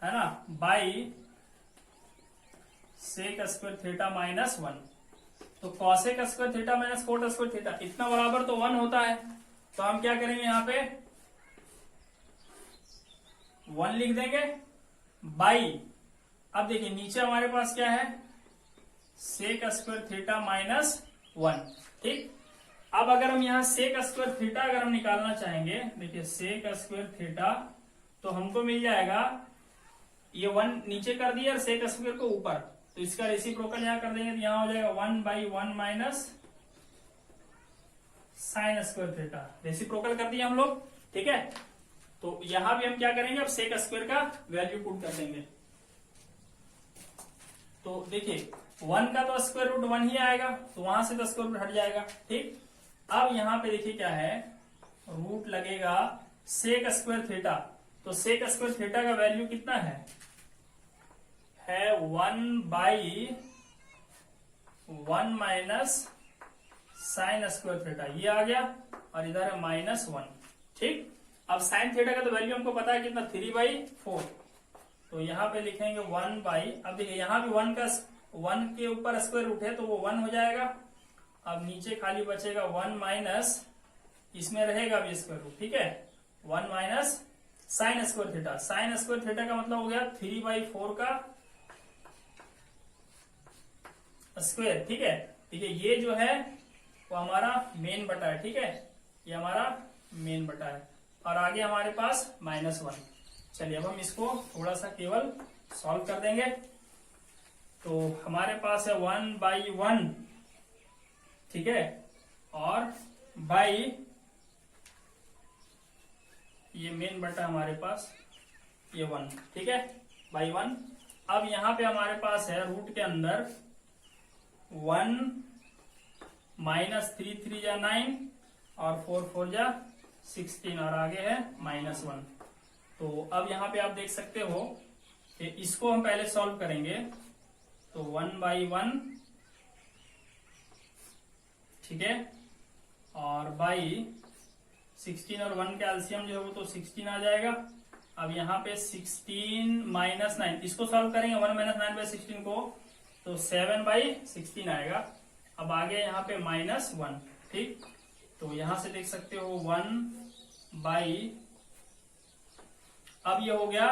है ना, by sec square theta minus 1। तो cosec square theta minus cot square theta इतना बराबर तो 1 होता है। तो हम क्या करेंगे, यहाँ पे 1 लिख देंगे बाई, अब देखिए नीचे हमारे पास क्या है, सेक स्क्वायर थीटा माइनस 1, ठीक। अब अगर हम यहाँ सेक स्क्वायर थीटा अगर हम निकालना चाहेंगे, देखिए सेक स्क्वायर थीटा, तो हमको मिल जाएगा, ये 1 नीचे कर दिया और सेक स्क्वायर को ऊपर, तो इसका रेसिप्रोकल यहाँ कर देंगे, तो यहाँ हो जाएगा 1/1 minus sine square theta. Reciprocal कर दिया हम लोग, ठीक है। तो यहां भी हम क्या करेंगे, अब सेक स्क्वायर का वैल्यू पुट कर देंगे। तो देखिए 1 का तो स्क्वायर रूट 1 ही आएगा, तो वहां से तो स्क्वायर रूट हट जाएगा, ठीक। अब यहां पे देखिए क्या है, रूट लगेगा सेक स्क्वायर थीटा, तो सेक स्क्वायर थीटा का वैल्यू कितना है 1/1 माइनस साइन स्क्वायर थीटा, ये आ गया, और इधर है -1, ठीक। अब साइन थीटा का तो वैल्यू हमको पता है कितना, 3/4, तो यहाँ पे लिखेंगे 1 बाई, अब देखिए यहाँ भी 1 के ऊपर स्क्वायर रूट है, तो वो 1 हो जाएगा। अब नीचे खाली बचेगा 1 माइनस, इसमें रहेगा भी स्क्वायर रूट, ठीक है, 1 minus sine square theta. Sign square theta का मतलब हो गया 3/4 का स्क्वायर, ठीक है। ठीक है, ये जो है वो हमारा मेन बटा है, ठीक है, ये हमारा मेन बटा है, और आगे हमारे पास -1। चलिए अब हम इसको थोड़ा सा केवल सॉल्व कर देंगे। तो हमारे पास है 1/1, ठीक है, और बाई ये मेन बटा हमारे पास ये 1, ठीक है, बाई 1। अब यहां पे हमारे पास है रूट के अंदर 1 -3 3 जा 9 और 4 4 जा 16, और आगे है -1। तो अब यहाँ पे आप देख सकते हो कि इसको हम पहले सॉल्व करेंगे, तो 1/1, ठीक है, और बाई 16 और 1 का एलसीएम जो है वो तो 16 आ जाएगा। अब यहाँ पे 16 -9 इसको सॉल्व करेंगे, 1 -9/16 को, तो 7/16 आएगा। अब आगे यहाँ पे -1, ठीक, तो यहां से देख सकते हो 1/16 अब ये हो गया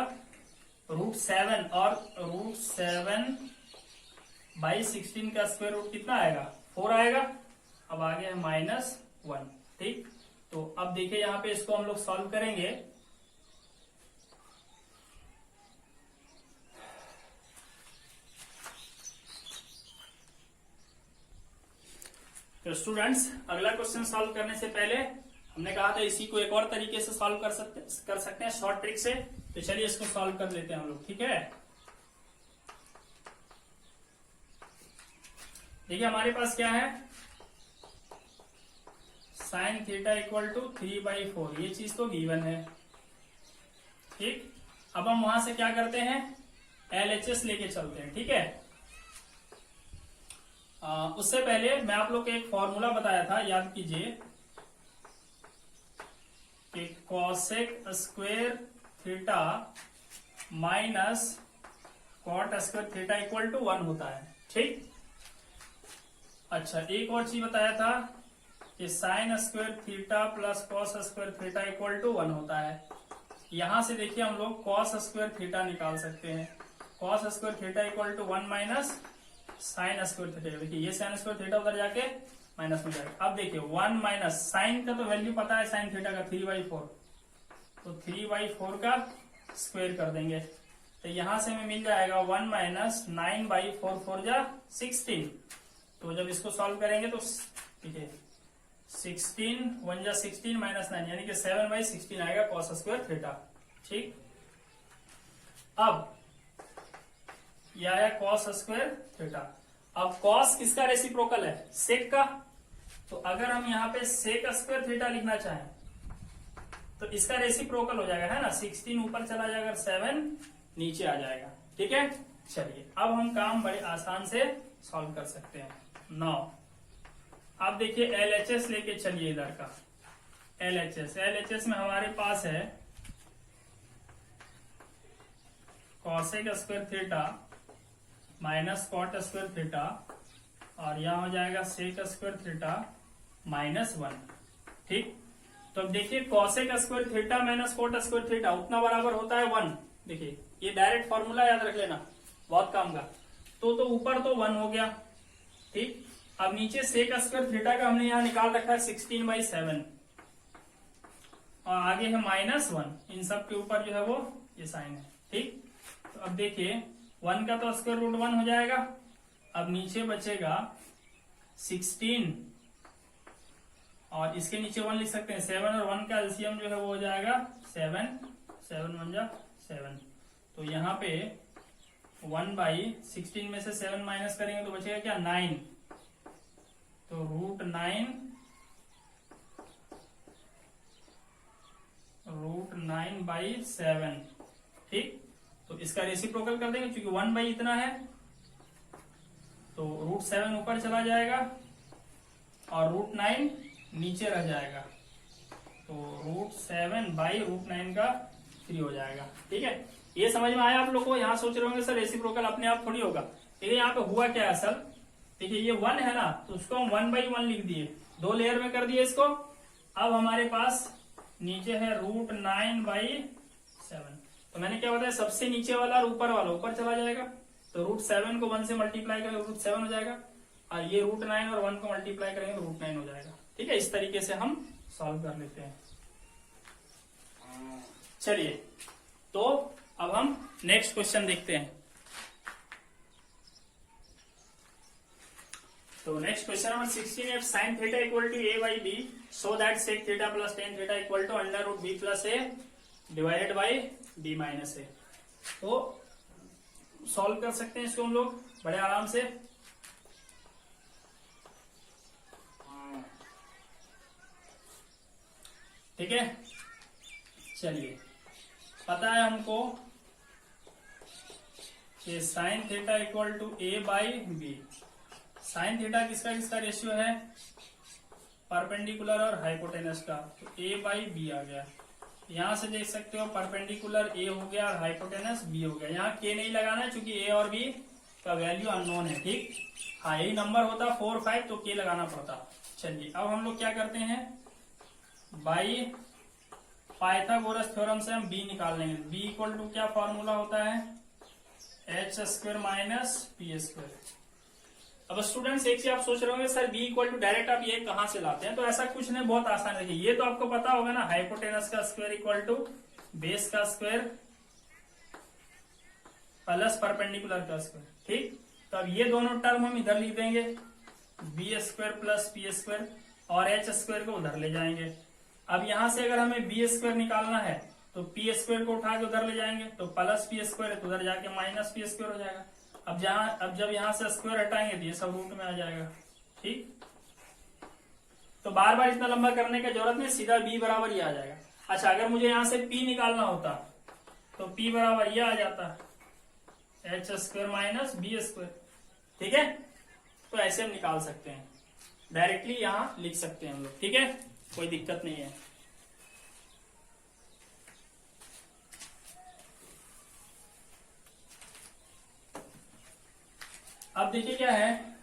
√7 और √7/16 का स्क्वायर रूट कितना आएगा, 4 आएगा। अब आ गया -1। ठीक, तो अब देखिए यहाँ पे इसको हम लोग सॉल्व करेंगे। तो स्टूडेंट्स, अगला क्वेश्चन सॉल्व करने से पहले हमने कहा था इसी को एक और तरीके से सॉल्व कर सकते हैं शॉर्ट ट्रिक से। तो चलिए इसको सॉल्व कर लेते हैं हम लोग। ठीक है, देखिए हमारे पास क्या है, sin थीटा इक्वल टू 3/4, ये चीज तो गिवन है। ठीक, अब हम वहां से क्या करते हैं, LHS लेके चलते हैं। ठीक है, उससे पहले मैं आप लोग को एक फॉर्मूला बताया था, याद कीजिए कि cosec square theta minus cot square theta equal to 1 होता है। ठीक, अच्छा एक और चीज बताया था कि sine square theta plus cos square theta equal to 1 होता है। यहां से देखिए हम लोग कॉस स्क्वायर थीटा निकाल सकते हैं। Cos square theta equal to 1 minus sine square theta. देखिए ये साइन स्क्वायर थीटा उधर जाके माइनस में जाएगा। अब देखिए 1 माइनस साइन का तो वैल्यू पता है, साइन थीटा का 3/4, तो 3/4 का स्क्वायर कर देंगे। तो यहां से हमें मिल जाएगा 1 माइनस 9/4, 4 जा 16। तो जब इसको सॉल्व करेंगे तो देखिए 16 1 जा 16 माइनस 9 यानी कि 7/16 आएगा कॉस स्क्वायर थीटा। ठीक, अब यह आया कॉस स्क्वायर थीटा। अब कॉस किसका रेसिप्रोकल है, सेक का। तो अगर हम यहाँ पे सेक स्क्वायर थीटा लिखना चाहें तो इसका रेसिप्रोकल हो जाएगा, है ना, 16 ऊपर चला जाएगा, 7 नीचे आ जाएगा। ठीक है, चलिए अब हम काम बड़े आसान से सॉल्व कर सकते हैं। 9, अब देखिए LHS लेके चलिए इधर का। LHS में हमारे पास है cosec square theta minus cot square theta, और यहां हो जाएगा सेक स्क्वायर थीटा -1। ठीक, तो अब देखिए cosec square theta minus cot square theta उतना बराबर होता है 1। देखिए ये डायरेक्ट फॉर्मूला याद रख लेना, बहुत काम का। तो ऊपर तो 1 हो गया। ठीक, अब नीचे सेक स्क्वायर थीटा का हमने यहाँ निकाल रखा है 16/7, और आगे है -1। इन सब के ऊपर जो है वो ये साइन है। ठीक, तो अब देखिए 1 का तो स्क्वायर रूट 1 हो जाएगा। अब नीचे बचेगा 16, और इसके नीचे 1 लिख सकते हैं। 7 और 1 का एलसीएम जो है वो हो जाएगा 7, 7 1 जा 7। तो यहाँ पे 1/16 में से 7 माइनस करेंगे तो बचेगा क्या, 9। तो √9/7। ठीक, तो इसका रेसिप्रोकल कर देंगे, क्योंकि 1 बाई इतना है तो √7 ऊपर चला जाएगा और √9 नीचे रह जाएगा। तो √7/√9 का 3 हो जाएगा। ठीक है, ये समझ में आया आप लोग को। यहाँ सोच रहे होंगे सर रेसिप्रोकल अपने आप थोड़ी होगा, लेकिन यहाँ पे हुआ क्या है असल, देखिए ये 1 है ना, तो उसको हम 1/1 लिख दिए, 2 लेयर में कर दिए इसको। अब हमारे पास नीचे है √9/7। तो मैंने क्या बताया, सबसे नीचे वाला और ऊपर वाला ऊपर चला जाएगा, तो √7 को 1 से मल्टीप्लाई करेंगे तो √7 हो जाएगा, और ये √9 और 1 को मल्टीप्लाई करेंगे तो √9 हो जाएगा। ठीक है, इस तरीके से हम सॉल्व कर लेते हैं। चलिए, तो अब हम नेक्स्ट क्वेश्चन देखते हैं। तो next question number 16, if sin theta equal to a/b so that sec theta plus tan theta equal to √b plus a divided by b minus a। तो सॉल्व कर सकते हैं इसको हम लोग बड़े आराम से। ठीक है, चलिए, पता है हमको कि sine theta equal to a/b। Sine theta किसका किसका रेशियो है, परपेंडिकुलर और हाइपोटेनस का, तो a/b आ गया। यहां से देख सकते हो परपेंडिकुलर a हो गया और हाइपोटेनस b हो गया। यहाँ k नहीं लगाना है क्योंकि a और b का वैल्यू अननोन है। ठीक, हाँ यही नंबर होता 4 5 तो k लगाना पड़ता। चलिए अब हम लोग क्या करते हैं, बाई पाइथागोरस थ्योरम से हम b निकाल लेंगे। b इक्वल टू क्या फॉर्मूला होता है, H square minus P square. अब स्टूडेंट्स एक चीज आप सोच रहे होंगे, sir b equal to direct आप ये कहां से लाते हैं, तो ऐसा कुछ नहीं, बहुत आसान है। ये तो आपको पता होगा ना, हाइपोटेनस का स्क्वायर इक्वल टू बेस का स्क्वायर प्लस परपेंडिकुलर का स्क्वायर, ठीक। तो अब ये दोनों टर्म हम इधर लिख देंगे, B square plus P square, और एच स्क्वायर को उधर ले जाएंगे। अब यहां से अगर हमें बी स्क्वायर निकालना है तो पी स्क्वायर को उठा के उधर ले जाएंगे, तो प्लस पी स्क्वायर है तो उधर जाके माइनस पी स्क्वायर हो जाएगा। अब जब यहां से स्क्वायर हटाएंगे तो ये सब रूट में आ जाएगा, ठीक। तो बार बार इतना लंबा करने की जरूरत नहीं, सीधा b बराबर ये आ जाएगा। अच्छा, अगर मुझे यहां से p निकालना होता तो p बराबर ये आ जाता, H square minus B square, ठीक है। तो ऐसे हम निकाल सकते हैं, डायरेक्टली यहां लिख सकते हैं हम लोग, ठीक है, कोई दिक्कत नहीं है। अब देखिए क्या है,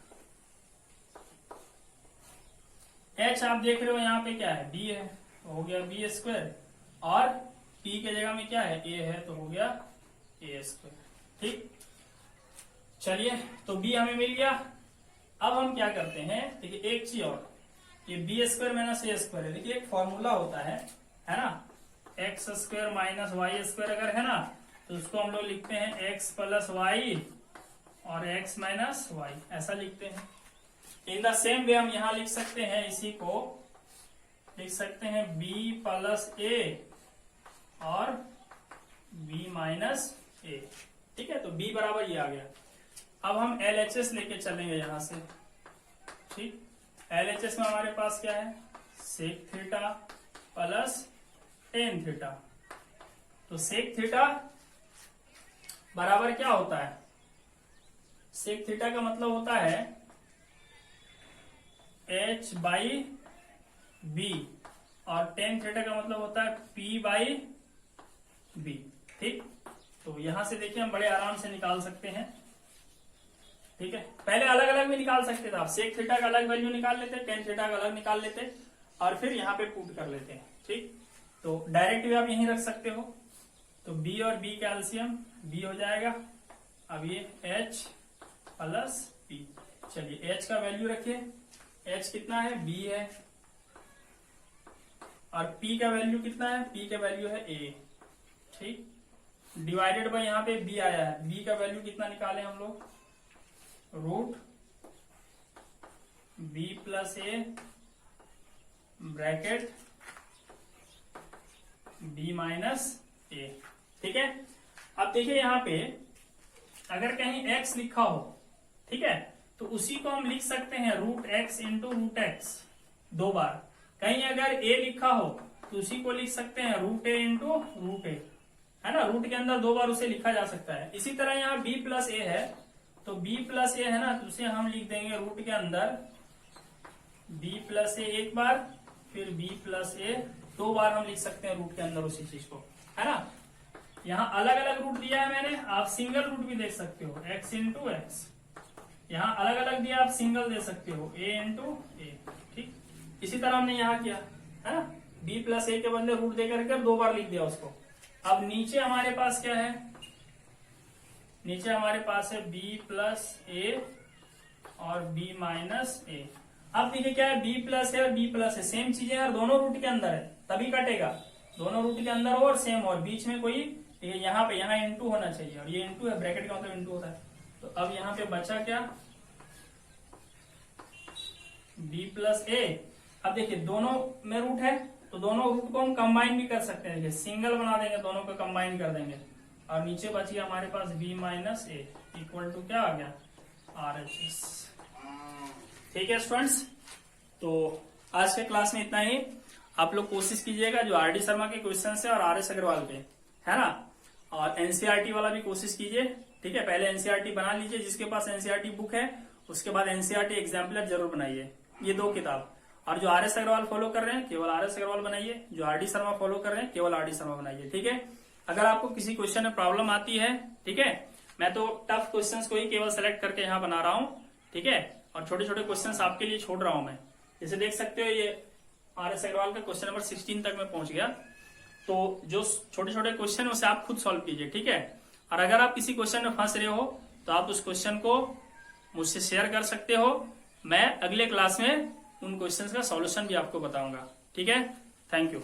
h आप देख रहे हो यहाँ पे क्या है, b है, तो हो गया बी स्क्वायर, और p के जगह में क्या है, a है, तो हो गया a स्क्वायर, ठीक। चलिए, तो b हमें मिल गया। अब हम क्या करते हैं, देखिए एक चीज और, ये B square minus A square है, देखिए एक फॉर्मूला होता है ना, X square minus Y square अगर है ना, तो उसको हम लोग लिखते हैं एक्स प्लस वाई और x माइनस वाई, ऐसा लिखते हैं। इन द सेम वे हम यहां लिख सकते हैं, इसी को लिख सकते हैं b प्लस ए और b माइनस ए, ठीक है। तो b बराबर ये आ गया। अब हम LHS लेके चलेंगे यहां से, ठीक। LHS में हमारे पास क्या है, sec theta plus tan theta. तो सेक थीटा बराबर क्या होता है, सेक थीटा का मतलब होता है h बाई बी, और टेन थीटा का मतलब होता है p बाई बी, ठीक। तो यहां से देखिए हम बड़े आराम से निकाल सकते हैं, ठीक है। पहले अलग अलग भी निकाल सकते थे आप, सेक थीटा का अलग वैल्यू निकाल लेते, टेन थीटा का अलग निकाल लेते, और फिर यहाँ पे पुट कर लेते हैं, ठीक। तो डायरेक्ट भी आप यहीं रख सकते हो, तो b और b का एलसीएम b हो जाएगा। अब ये h प्लस p, चलिए h का वैल्यू रखिए, h कितना है, b है, और p का वैल्यू कितना है, p का वैल्यू है a, ठीक। डिवाइडेड बाय यहाँ पे b आया है, b का वैल्यू कितना निकाले हम लोग, root b plus A bracket b minus ए, ठीक है। अब देखिए यहाँ पे अगर कहीं x लिखा हो, ठीक है, तो उसी को हम लिख सकते हैं root x into root X, दो बार। कहीं अगर a लिखा हो तो उसी को लिख सकते हैं रूट a इंटू रूट ए, है ना, रूट के अंदर दो बार उसे लिखा जा सकता है। इसी तरह यहाँ b प्लस ए है, तो b प्लस ए है ना, तो उसे हम लिख देंगे रूट के अंदर b प्लस ए एक बार, फिर b प्लस ए दो बार हम लिख सकते हैं रूट के अंदर उसी चीज को, है ना। यहाँ अलग अलग रूट दिया है मैंने, आप सिंगल रूट भी देख सकते हो, x इंटू एक्स। यहाँ अलग अलग दिया, आप सिंगल दे सकते हो, a इंटू ए, ठीक। इसी तरह हमने यहाँ किया, है ना, b प्लस ए के बदले रूट दे करके दो बार लिख दिया उसको। अब नीचे हमारे पास क्या है, नीचे हमारे पास है b प्लस ए और b माइनस ए। अब देखिए क्या है, b प्लस है और b प्लस है, सेम चीजें यार, दोनों रूट के अंदर है तभी कटेगा, दोनों रूट के अंदर हो और सेम, और बीच में कोई यहाँ पे यहाँ इंटू होना चाहिए, और ये इंटू है, ब्रैकेट का मतलब इंटू होता है। तो अब यहाँ पे बचा क्या, b प्लस ए। अब देखिए दोनों में रूट है, तो दोनों रूट को हम कंबाइन भी कर सकते हैं, देखिए सिंगल बना देंगे, दोनों को कंबाइन कर देंगे, और नीचे बची हमारे पास b minus A equal to क्या आ गया, RHS, ठीक है स्टूडेंट्स। तो आज के क्लास में इतना ही। आप लोग कोशिश कीजिएगा जो आर डी शर्मा के क्वेश्चन है और RS अग्रवाल के, है ना, और एनसीईआरटी वाला भी कोशिश कीजिए, ठीक है। पहले एनसीईआरटी बना लीजिए, जिसके पास एनसीईआरटी बुक है, उसके बाद एनसीईआरटी एग्जाम्पलर जरूर बनाइए, ये दो किताब। और जो RS अग्रवाल फॉलो कर रहे हैं केवल RS अग्रवाल बनाइए, जो RD शर्मा फॉलो कर रहे हैं केवल RD शर्मा बनाइए, ठीक है। अगर आपको किसी क्वेश्चन में प्रॉब्लम आती है, ठीक है, मैं तो टफ क्वेश्चंस को ही केवल सेलेक्ट करके यहाँ बना रहा हूँ, ठीक है, और छोटे छोटे क्वेश्चंस आपके लिए छोड़ रहा हूँ मैं। जैसे देख सकते हो ये RS अग्रवाल का क्वेश्चन नंबर 16 तक मैं पहुंच गया, तो जो छोटे छोटे क्वेश्चन है उसे आप खुद सॉल्व कीजिए, ठीक है। और अगर आप किसी क्वेश्चन में फंस रहे हो तो आप उस क्वेश्चन को मुझसे शेयर कर सकते हो। मैं अगले क्लास में उन क्वेश्चंस का सॉल्यूशन भी आपको बताऊंगा, ठीक है। Thank you.